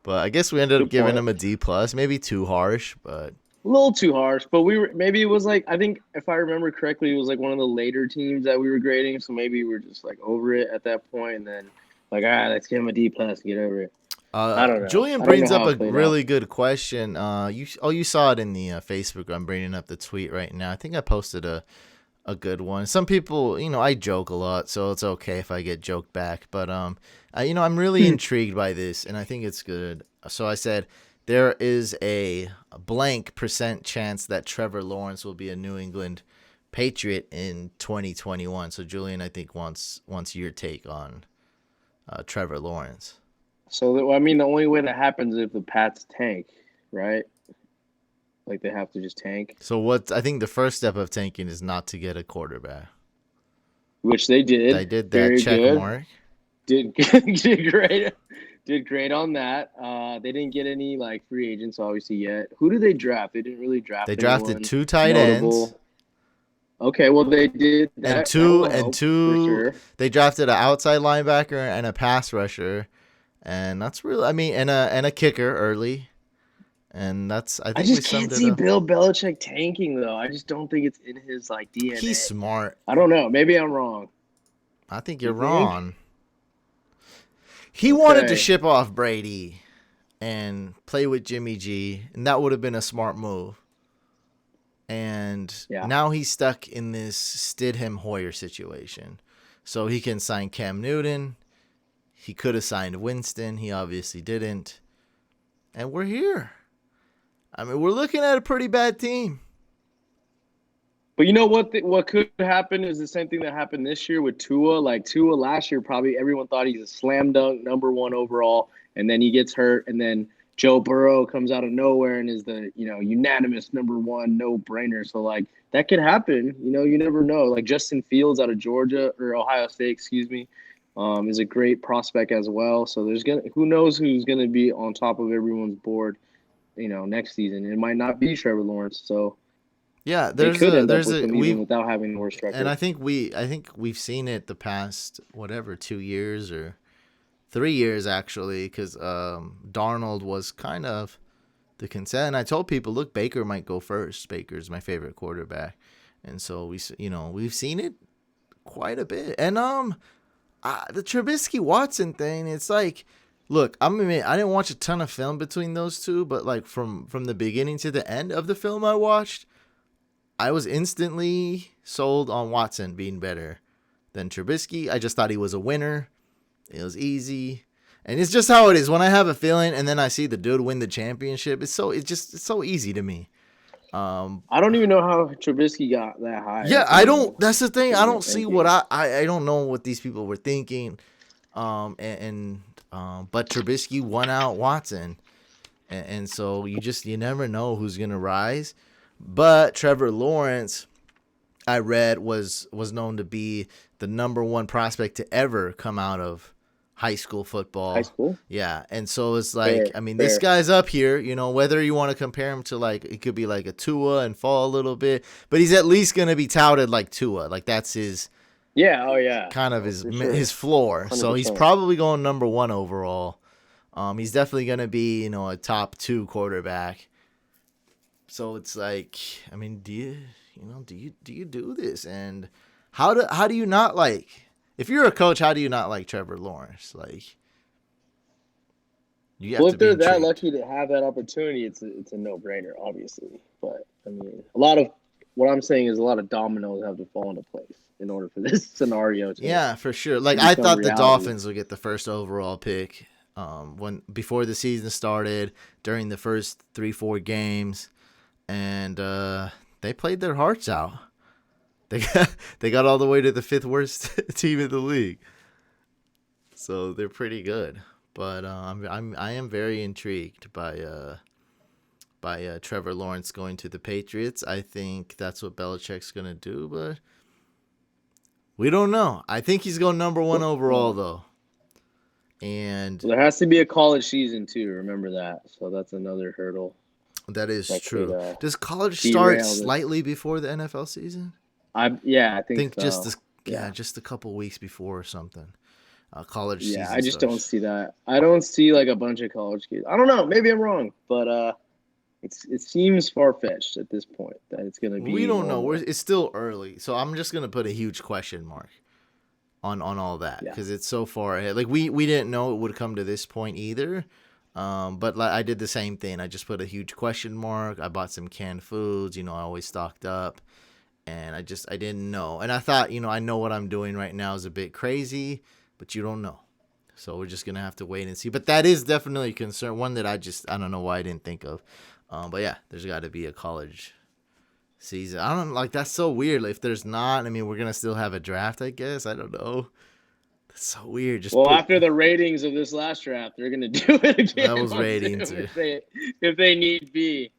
But I guess we ended up Good giving point. him a D plus, maybe too harsh, but A little too harsh, but maybe it was like I think if I remember correctly, it was like one of the later teams that we were grading, so maybe we were just like over it at that point, and then like all right, let's give him a D plus, get over it. I don't know. Julian I don't brings know up how a it played really good question. You saw it in the Facebook. I'm bringing up the tweet right now. I think I posted a good one. Some people, I joke a lot, so it's okay if I get joked back. But I'm really intrigued by this, and I think it's good. So I said there is a blank % chance that Trevor Lawrence will be a New England Patriot in 2021. So Julian, I think wants your take on Trevor Lawrence. So I mean, the only way that happens is if the Pats tank, right? Like they have to just tank, So I think the first step of tanking is not to get a quarterback. which they did. I did that Very check good. mark. Did great. Did great on that. They didn't get any like free agents obviously yet. Who did they draft? They didn't really draft. They drafted anyone 2 tight notable. ends Okay, well they did that. and that two will and help, two. for sure. They drafted an outside linebacker and a pass rusher, And that's really, I mean, and a kicker early. And that's, I I think we just can't summed it see up. Bill Belichick tanking though. I just don't think it's in his like He's DNA. smart. I don't know. Maybe I'm wrong. I think You you're think? wrong. He wanted to Okay. ship off Brady and play with Jimmy G, and that would have been a smart move. And Yeah. now he's stuck in this Stidham Hoyer situation. So he can sign Cam Newton. He could have signed Winston. He obviously didn't. And we're here. I mean, we're looking at a pretty bad team. But you know what? What could happen is the same thing that happened this year with Tua. Like Tua last year, probably everyone thought he's a slam dunk number one overall, and then he gets hurt, and then Joe Burrow comes out of nowhere and is the unanimous number one, no brainer. So like that could happen. You never know. Like Justin Fields out of Georgia or Ohio State, excuse me, is a great prospect as well. So who knows who's gonna be on top of everyone's board, next season. It might not be Trevor Lawrence. So. Yeah, They could end up there's with a them even without having the worst and record. I think we've seen it the past whatever 2 years or 3 years actually, because Darnold was kind of the consent. And I told people, look, Baker might go first. Baker's my favorite quarterback, and so we've seen it quite a bit. And the Trubisky Watson thing, it's like, look, I didn't watch a ton of film between those two, but like from the beginning to the end of the film I watched, I was instantly sold on Watson being better than Trubisky. I just thought he was a winner. It was easy. And it's just how it is. When I have a feeling and then I see the dude win the championship, it's so easy to me. I don't even know how Trubisky got that high. Yeah, I don't. That's the thing. I don't see what rankings. I don't know what these people were thinking. But Trubisky won out Watson, and so you never know who's gonna rise. But Trevor Lawrence, I read, was known to be the number one prospect to ever come out of high school football. High school? Yeah. And so it's like, Fair, I mean, this fair. guy's up here, whether you want to compare him to like, it could be like a Tua and fall a little bit, but he's at least going to be touted like Tua. Like that's his Yeah, oh yeah. kind of Oh, for sure. his floor. So he's 100%. probably going number one overall. He's definitely going to be, a top 2 quarterback. So it's like, I mean, do you do this? And how do you not like, if you're a coach, how do you not like Trevor Lawrence? Like, you have Well, to if be they're that intrigued. lucky to have that opportunity, it's a no-brainer, obviously. But I mean, what I'm saying is a lot of dominoes have to fall into place in order for this scenario Yeah, for sure. Like, to I become thought the reality. Dolphins would get the first overall pick when before the season started, during the first 3-4 games, and they played their hearts out. They got all the way to the 5th worst team in the league, so they're pretty good. But I am very intrigued by Trevor Lawrence going to the Patriots. I think that's what Belichick's gonna do, but we don't know. I think he's going number one overall though, and Well, there has to be a college season too. Remember that. So that's another hurdle that is that could true. Does college start derail this. slightly before the NFL season? I I think think just so. Yeah. just a couple weeks before or something. College Yeah, I season just don't starts. see that. I don't see like a bunch of college kids. I don't know. Maybe I'm wrong, but it seems far fetched at this point that it's going to We be don't know. normal. It's still early, so I'm just gonna put a huge question mark on all that Yeah. because it's so far ahead. Like we didn't know it would come to this point either. But like I did the same thing. I just put a huge question mark. I bought some canned foods. I always stocked up, and I didn't know. And I thought, I know what I'm doing right now is a bit crazy, but you don't know. So we're just gonna have to wait and see. But that is definitely a concern. One that I don't know why I didn't think of. But yeah, there's got to be a college season. I don't like that's so weird. If there's not, I mean, we're gonna still have a draft, I guess. I don't know. That's so weird. Just Well, put after the ratings of this last draft, they're going to do it again that was on ratings. Zoom if they need be.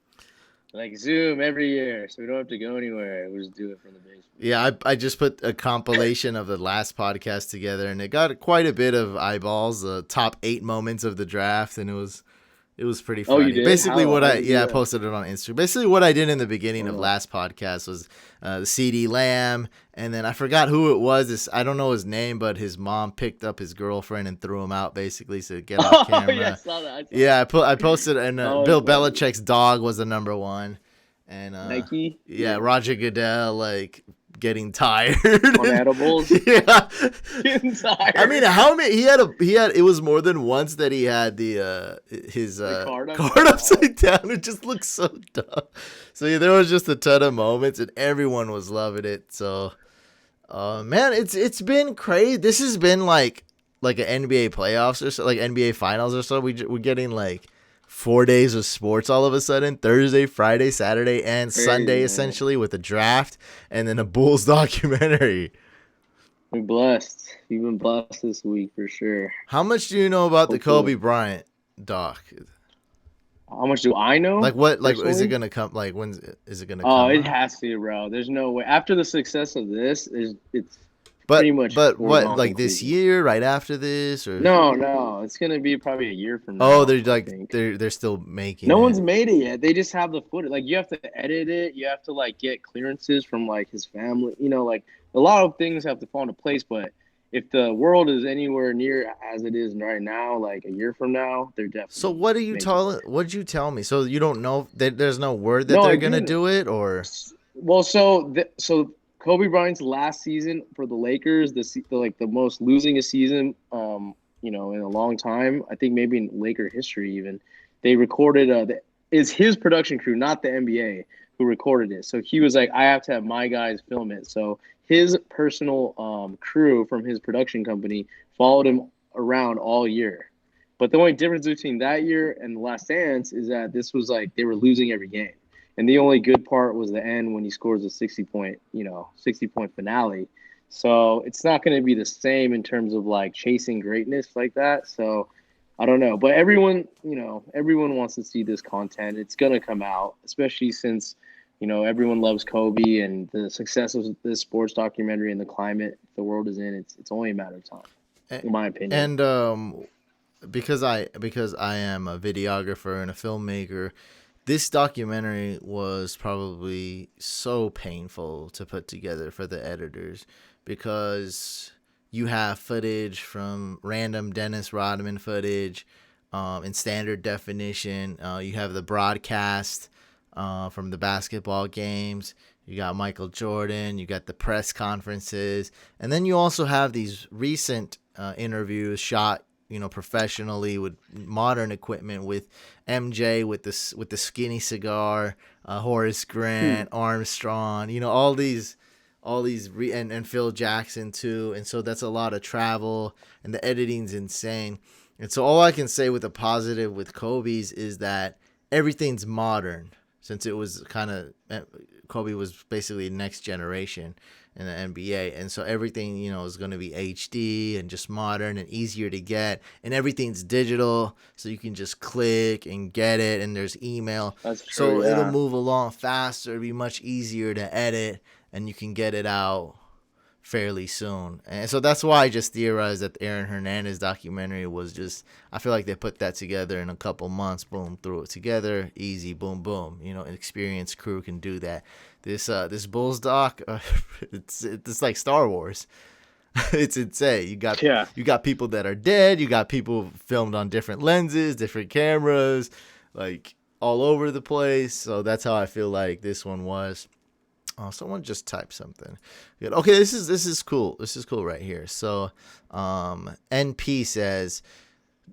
Like Zoom every year, so we don't have to go anywhere. We'll just do it from the basement. Yeah, I just put a compilation of the last podcast together, and it got quite a bit of eyeballs. The top 8 moments of the draft, and it It was pretty Oh, you funny. did? Basically, How did you I do that? posted it on Instagram. Basically, what I did in the beginning of Oh, last podcast was the CD Lamb, and then I forgot who it was. I don't know his name, but his mom picked up his girlfriend and threw him out, basically, so get off oh yeah, I camera. saw that. I saw Yeah, that. I posted, and That was Bill funny. Belichick's dog was the number one, and Nike, yeah, yeah, Roger Goodell like getting tired. on edibles, Yeah, getting I mean, tired. how many he had it was more than once that he had the his The card card upside. Oh, upside down. It just looks so dumb. So yeah, there was just a ton of moments, and everyone was loving it. So, man, it's been crazy. This has been like an NBA playoffs or so, like NBA finals or so. We're getting like 4 days of sports all of a sudden: Thursday, Friday, Saturday, and crazy, Sunday, man. essentially, with a draft and then a Bulls documentary. We're blessed. You've been blessed this week for sure. How much do you know about the Hopefully. Kobe Bryant doc? How much do I know Like what? Like is it personally? gonna come? Like when is it gonna Oh, come it out? has to, bro. There's no way. After the success of this, it's pretty But much but what? foregone Like this conclusion. year, right after this, or No, no, it's gonna be probably a year from oh, now, they're I like think. they're still making No it. one's made it yet. They just have the footage. Like you have to edit it. You have to like get clearances from like his family. You know, like a lot of things have to fall into place. But if the world is anywhere near as it is right now, like a year from now, they're So definitely what are you making telling? it. What did you tell me? So you don't know that there's no word that No, they're I gonna do. do it, or Well, so Kobe Bryant's last season for the Lakers, like the most losingest season, in a long time. I think maybe in Laker history even. They recorded is his production crew, not the NBA, who recorded it. So he was like, I have to have my guys film it. So his personal crew from his production company followed him around all year. But the only difference between that year and the Last Dance is that this was like they were losing every game. And the only good part was the end when he scores a 60-point finale. So it's not going to be the same in terms of like chasing greatness like that. So I don't know, but everyone wants to see this content. It's going to come out, especially since, everyone loves Kobe and the success of this sports documentary and the climate the world is in. It's only a matter of time, in my opinion. and because I am a videographer and a filmmaker, this documentary was probably so painful to put together for the editors because you have footage from random Dennis Rodman footage in standard definition. You have the broadcast from the basketball games. You got Michael Jordan. You got the press conferences, and then you also have these recent interviews shot, professionally with modern equipment with MJ with the skinny cigar, Horace Hmm. Grant, Armstrong, and Phil Jackson too. And so that's a lot of travel, and the editing's insane. And so all I can say with a positive with Kobe's is that everything's modern, since it was kind of Kobe was basically next generation in the NBA, and so everything is going to be HD and just modern and easier to get, and everything's digital, so you can just click and get it, and there's email, That's so true. it'll Yeah. move along faster, it'll be much easier to edit, and you can get it out fairly soon. And so that's why I just theorized that the Aaron Hernandez documentary was just, I feel like they put that together in a couple months, boom, threw it together, easy, boom, boom. An experienced crew can do that. This Bulls doc, it's like Star Wars. It's insane. Yeah. You got people that are dead, you got people filmed on different lenses, different cameras, like all over the place. So that's how I feel like this one was. Oh, someone just typed something. Good. Okay, this is cool. This is cool right here. So, NP says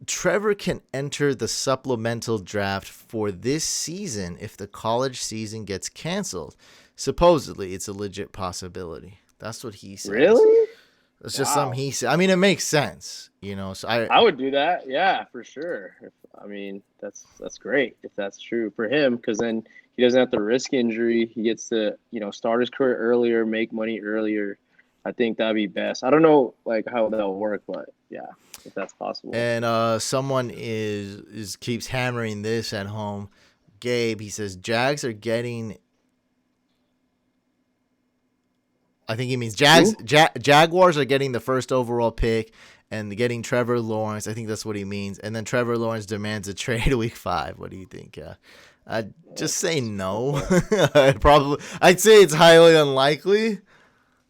Trevor can enter the supplemental draft for this season if the college season gets canceled. Supposedly, it's a legit possibility. That's what he says. Really? It's just something Wow. he said. I mean, it makes sense, So I would do that. Yeah, for sure. That's great if that's true for him, because then he doesn't have to risk injury. He gets to, start his career earlier, make money earlier. I think that'd be best. I don't know like how that'll work, but yeah, if that's possible. and someone is keeps hammering this at home. Gabe, he says Jags are getting. I think he means Who? Jaguars are getting the first overall pick, and getting Trevor Lawrence. I think that's what he means. And then Trevor Lawrence demands a trade week 5. What do you think? I'd just say no. I'd say it's highly unlikely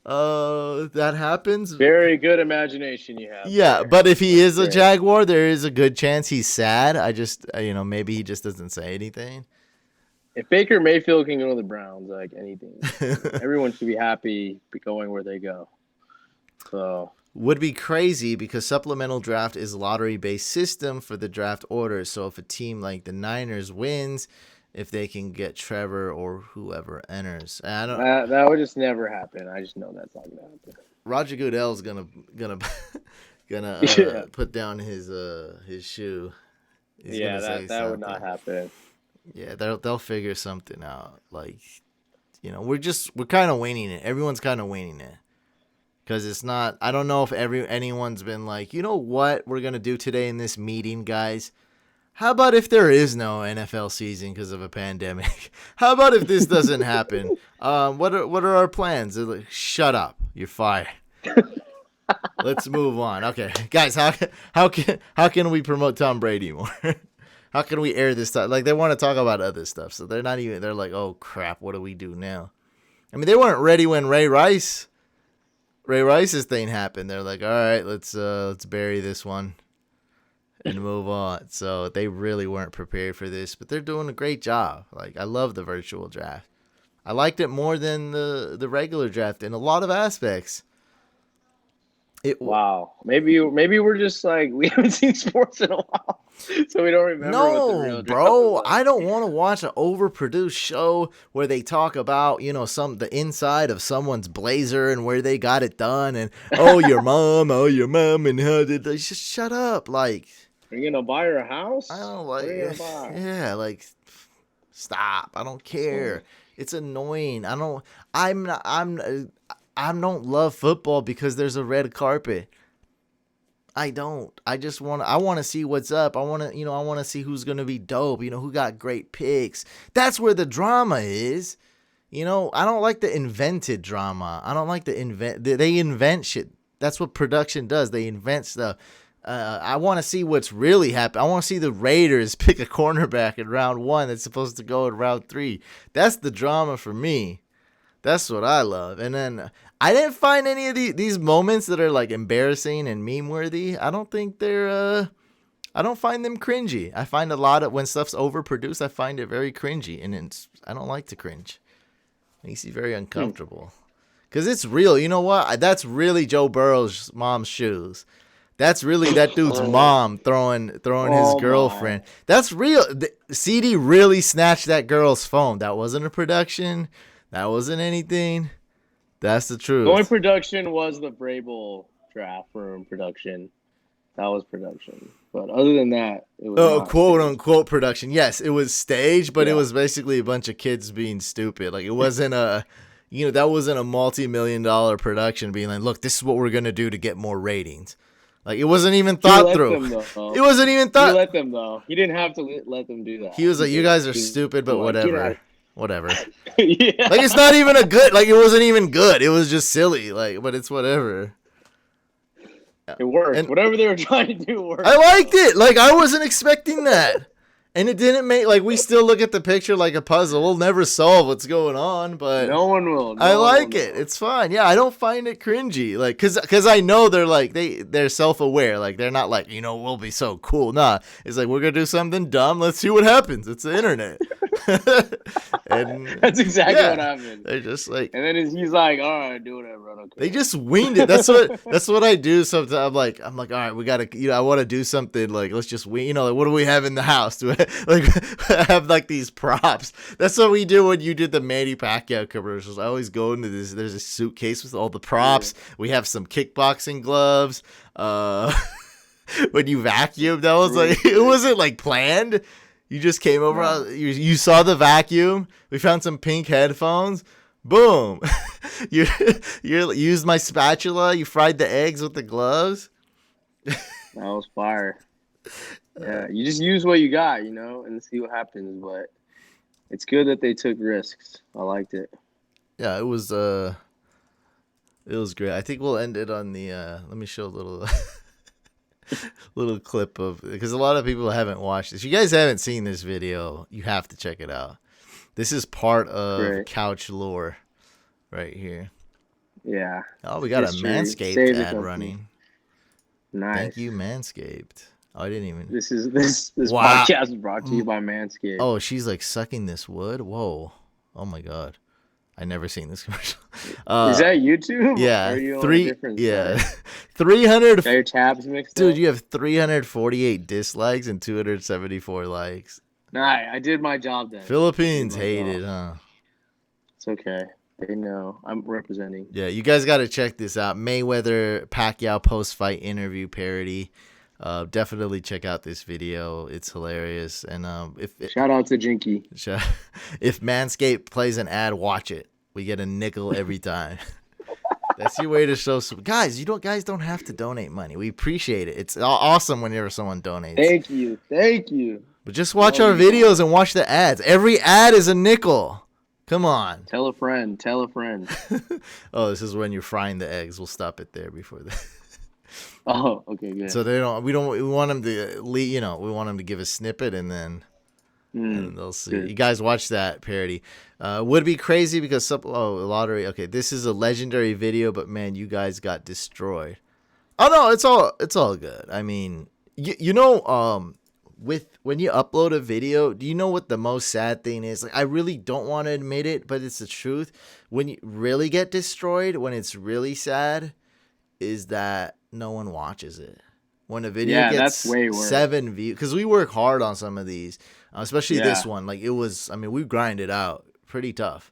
that happens. Very good imagination you have. Yeah, there. but if he is a Great. Jaguar, there is a good chance he's sad. I just, maybe he just doesn't say anything. If Baker Mayfield can go to the Browns, like anything, everyone should be happy going where they go. So would be crazy because supplemental draft is a lottery-based system for the draft order. So if a team like the Niners wins, if they can get Trevor or whoever enters, that would just never happen. I just know that's not gonna happen. Roger Goodell's gonna put down his shoe. He's that would not happen. Yeah, they'll figure something out. Like, we're kind of winging it. Everyone's kind of winging it. Because it's not, I don't know if anyone's been like, you know what we're going to do today in this meeting, guys? How about if there is no NFL season because of a pandemic? How about if this doesn't happen? What are our plans? They're like, shut up. You're fired. Let's move on. Okay, guys, how can we promote Tom Brady more? How can we air this stuff? Like, they want to talk about other stuff, so they're like, oh crap, what do we do now? I mean, they weren't ready when Ray Rice's thing happened. They're like, all right, let's bury this one and move on. So they really weren't prepared for this, but they're doing a great job. Like, I love the virtual draft. I liked it more than the regular draft in a lot of aspects. Wow. Maybe we're just like, we haven't seen sports in a while, so we don't remember what the real draft was like. I don't want to watch an overproduced show where they talk about, the inside of someone's blazer and where they got it done and, your mom, and how did they just shut up. Like, are you going to buy her a house? I don't like it. Yeah, like, stop. I don't care. It's annoying. I don't love football because there's a red carpet. I don't. I want to see what's up. I want to see who's going to be dope, who got great picks. That's where the drama is. I don't like the invented drama. I don't like they invent shit. That's what production does. They invent stuff. I want to see what's really happening. I want to see the Raiders pick a cornerback in round 1 that's supposed to go in round 3. That's the drama for me. That's what I love. And then I didn't find any of these moments that are like embarrassing and meme worthy. I don't think I don't find them cringy. I find a lot of when stuff's overproduced, I find it very cringy, and I don't like to cringe. It makes you very uncomfortable because it's real. You know what? That's really Joe Burrow's mom's shoes. That's really that dude's mom throwing his girlfriend. My. That's real. CD really snatched that girl's phone. That wasn't a production. That wasn't anything. That's the truth. The only production was the Vrabel draft room production. That was production. But other than that, it was quote unquote production. Yes, it was staged, but it was basically a bunch of kids being stupid. Like, it wasn't that wasn't a multi-million-dollar production being like, look, this is what we're gonna do to get more ratings. Like, it wasn't even thought through. It wasn't even thought. He let them though. He didn't have to let them do that. He was like, you guys are stupid, but whatever. Whatever. Yeah. Like, it's not even it wasn't even good. It was just silly. Like, but it's whatever. It worked. And whatever they were trying to do worked. I liked it. Like, I wasn't expecting that. And it didn't make, like, we still look at the picture like a puzzle. We'll never solve what's going on, but no one will. I like it. It's fine. Yeah, I don't find it cringy. Like, cause I know they're like, they're self-aware. Like, they're not like, we'll be so cool. Nah, it's like, we're going to do something dumb. Let's see what happens. It's the internet. And that's exactly what happened. They're just like, and then he's like, all right, do whatever. I don't care. They just winged it. That's what I do sometimes. I'm like, all right, we gotta, I want to do something. Like, let's just wing. Like, what do we have in the house? Do I have like these props? That's what we do when you did the Manny Pacquiao commercials. I always go into this. There's a suitcase with all the props. Yeah. We have some kickboxing gloves. When you vacuumed, that was like, it wasn't like planned. You just came over, you saw the vacuum, we found some pink headphones, boom. you used my spatula, you fried the eggs with the gloves. That was fire. Yeah, you just use what you got, and see what happens, but it's good that they took risks. I liked it. Yeah, it was great. I think we'll end it on the, let me show a little... little clip of, because a lot of people haven't watched this. If you guys haven't seen this video, you have to check it out. This is part of Great. couch lore right here. Yeah. Oh, we got a History. Manscaped Save the ad company. running. Nice. Thank you, Manscaped. Oh, I didn't even. This Wow. podcast is brought to you by Manscaped. Oh, she's like sucking this wood. Whoa. Oh my god. I never seen this commercial. Is that YouTube? Yeah. Or are you on a different yeah. site? 300. Got your tabs mixed Dude, up? you have 348 dislikes and 274 likes. Nah, I did my job then. Philippines hate it, huh? It's okay. They know. I'm representing. Yeah, you guys got to check this out. Mayweather Pacquiao post-fight interview parody. Definitely check out this video. It's hilarious. And Shout out to Jinky. if Manscaped plays an ad, watch it. We get a nickel every time. That's your way to show some guys. Guys don't have to donate money. We appreciate it. It's awesome whenever someone donates. Thank you. But just watch our videos and watch the ads. Every ad is a nickel. Come on. Tell a friend. Oh, this is when you're frying the eggs. We'll stop it there before that. Oh, okay, good. So we want them to we want them to give a snippet and then and they'll see. Good. You guys watch that parody. Would be crazy because lottery. Okay, this is a legendary video, but man, you guys got destroyed. Oh no, it's all good. I mean, with when you upload a video, do you know what the most sad thing is? Like, I really don't want to admit it, but it's the truth. When you really get destroyed, when it's really sad, is that no one watches it. When a video gets 7 views, because we work hard on some of these, especially this one. Like we grind it out pretty tough.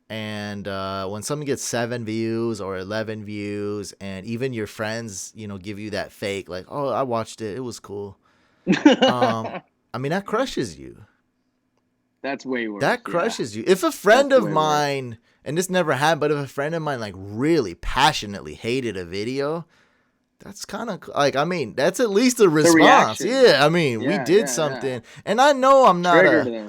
And when something gets 7 views or 11 views, and even your friends, give you that fake, like, oh, I watched it, it was cool. That crushes you. That's way worse. That crushes you. If a friend of mine, and this never happened, but if a friend of mine like really passionately hated a video, that's kind of like, that's at least a response. Yeah, we did something. And I know I'm not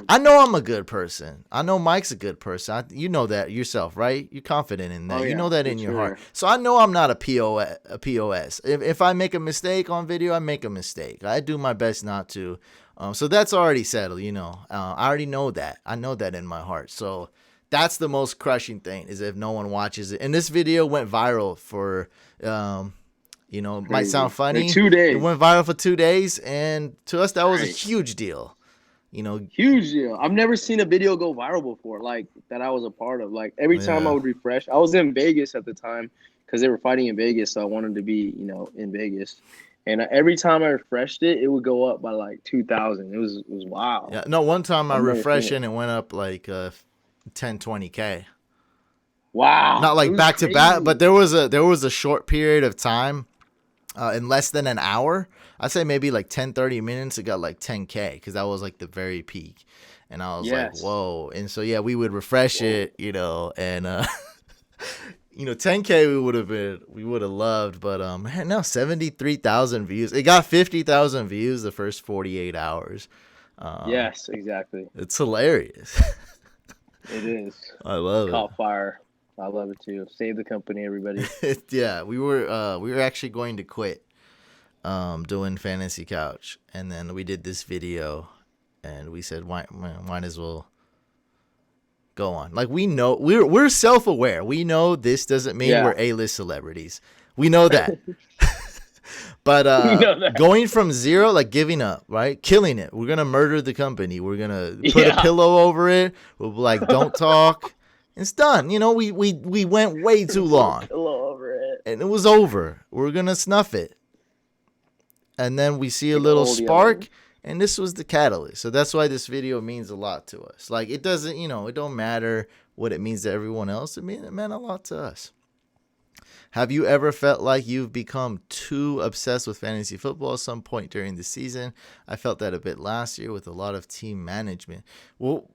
I know I'm a good person. I know Mike's a good person. You know that yourself, right? You're confident in that. You know that in your heart. So I know I'm not a POS. If I make a mistake on video, I make a mistake. I do my best not to. So that's already settled, I already know that. I know that in my heart. So that's the most crushing thing, is if no one watches it. And this video went viral for it might sound funny. 2 days. It went viral for 2 days, and to us that was a huge deal. Huge deal. I've never seen a video go viral before, like that I was a part of. Like every time I would refresh, I was in Vegas at the time because they were fighting in Vegas, so I wanted to be, in Vegas. And every time I refreshed it, it would go up by like 2,000. It was wild. Yeah. No, one time I refreshed it and it went up like 10, 20K. Wow. Not like back to back, but there was a short period of time, in less than an hour. I'd say maybe like 10, 30 minutes, it got like 10K, because that was like the very peak. And I was like, whoa. And so, we would refresh it, and 10K we would have loved, but man, now 73,000 views. It got 50,000 views the first 48 hours. Yes, exactly. It's hilarious. It is. I love it. Caught fire. I love it too. Save the company, everybody. Yeah, we were actually going to quit doing Fantasy Couch, and then we did this video, and we said, might as well go on. Like, we know we're self-aware. We know this doesn't mean we're A-list celebrities. We know that. But going from zero, like giving up, right? Killing it. We're going to murder the company. We're going to put a pillow over it. We'll be like, don't talk. It's done. We went way too long. Pillow over it. And it was over. We're going to snuff it. And then we see a little spark, and this was the catalyst. So that's why this video means a lot to us. Like, it doesn't, it don't matter what it means to everyone else. It meant a lot to us. Have you ever felt like you've become too obsessed with fantasy football at some point during the season? I felt that a bit last year with a lot of team management. Well,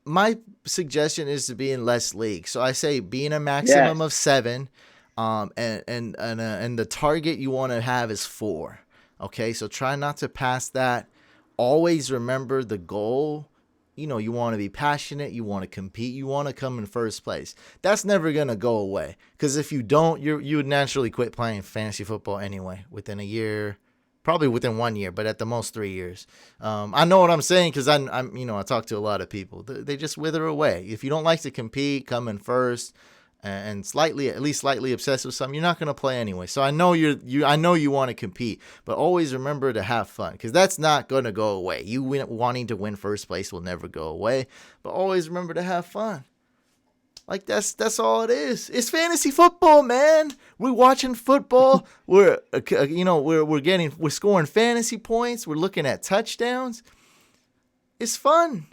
my suggestion is to be in less leagues. So I say be in a maximum of 7, and the target you want to have is 4. Okay, so try not to pass that. Always remember the goal. You want to be passionate. You want to compete. You want to come in first place. That's never going to go away. Because if you don't, you would naturally quit playing fantasy football anyway. Within a year, Probably within 1 year, but at the most 3 years. I know what I'm saying because I'm I talk to a lot of people. They just wither away. If you don't like to compete, come in first, and at least slightly obsessed with something, you're not gonna play anyway. So I know I know you want to compete, but always remember to have fun because that's not gonna go away. Wanting to win first place will never go away, but always remember to have fun. Like that's all it is. It's fantasy football, man. We're watching football. We're scoring fantasy points. We're looking at touchdowns. It's fun.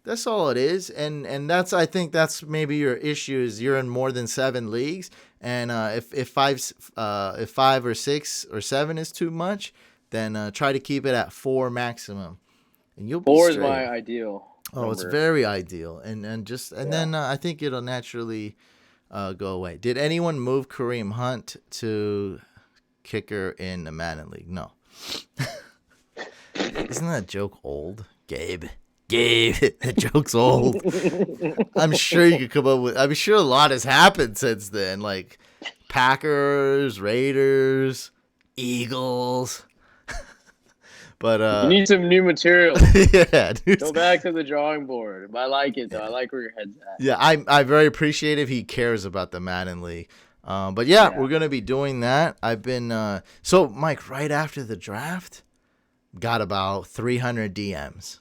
That's all it is. And I think that's maybe your issue is you're in more than 7 leagues. And if 5 or 6 or 7 is too much, then try to keep it at 4 maximum, and you'll be 4 straight. is my ideal. Oh, it's very ideal, and then I think it'll naturally go away. Did anyone move Kareem Hunt to kicker in the Madden League? No. Isn't that joke old, Gabe? That joke's old. I'm sure you could come up with. I'm sure a lot has happened since then, like Packers, Raiders, Eagles. But you need some new material. Yeah, dude. Go back to the drawing board. I like it though. I like where your head's at. Yeah, I very appreciative he cares about the Madden League. But yeah, we're gonna be doing that. I've been so Mike, right after the draft, got about 300 DMs.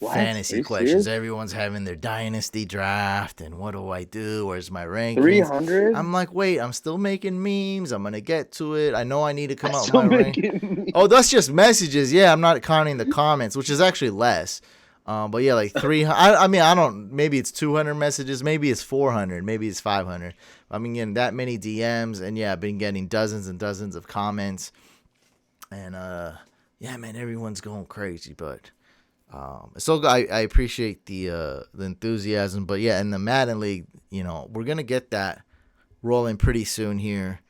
What? Fantasy questions. Serious? Everyone's having their dynasty draft, and what do I do? Where's my rankings? 300? I'm like, wait, I'm still making memes. I'm gonna get to it. I know I need to come out with my rank. Oh, that's just messages. Yeah, I'm not counting the comments, which is actually less. But yeah, like 300. I mean, I don't. Maybe it's 200 messages. Maybe it's 400. Maybe it's 500. I've been getting that many DMs, and yeah, I've been getting dozens and dozens of comments. And yeah, man, everyone's going crazy, but. So I appreciate the enthusiasm, but yeah, in the Madden League, we're gonna get that rolling pretty soon here.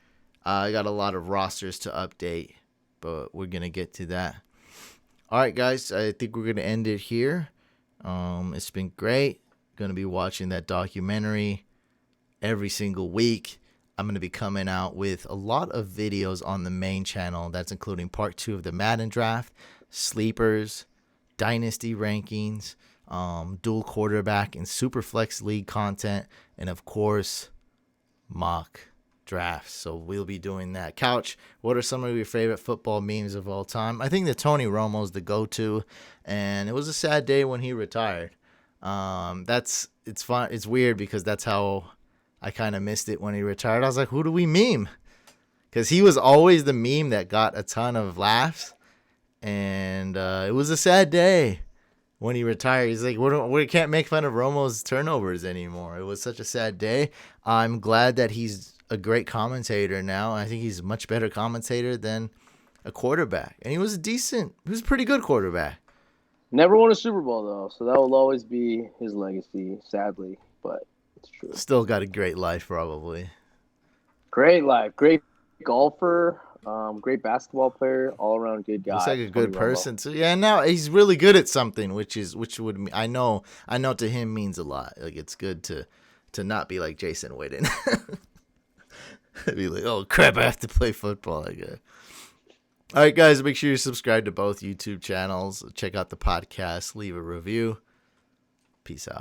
I got a lot of rosters to update, but we're gonna get to that. All right, guys, I think we're gonna end it here. It's been great. Gonna be watching that documentary every single week. I'm gonna be coming out with a lot of videos on the main channel. That's including part 2 of the Madden draft, sleepers, dynasty rankings, dual quarterback and super flex league content, and of course mock drafts. So we'll be doing that. Couch, what are some of your favorite football memes of all time? I think the Tony Romo's the go-to, and it was a sad day when he retired. It's fun. It's weird because that's how I kind of missed it when he retired. I was like, who do we meme? Because he was always the meme that got a ton of laughs. And it was a sad day when he retired. He's like, we can't make fun of Romo's turnovers anymore. It was such a sad day. I'm glad that he's a great commentator now. I think he's a much better commentator than a quarterback. And he was a pretty good quarterback. Never won a Super Bowl, though, so that will always be his legacy, sadly. But it's true. Still got a great life, probably. Great life. Great golfer. Great basketball player, all around good guy. Looks like a good person too. Yeah, now he's really good at something, which would I know to him means a lot. Like it's good to not be like Jason Witten. Be like, oh crap, I have to play football again. All right, guys, make sure you subscribe to both YouTube channels. Check out the podcast. Leave a review. Peace out.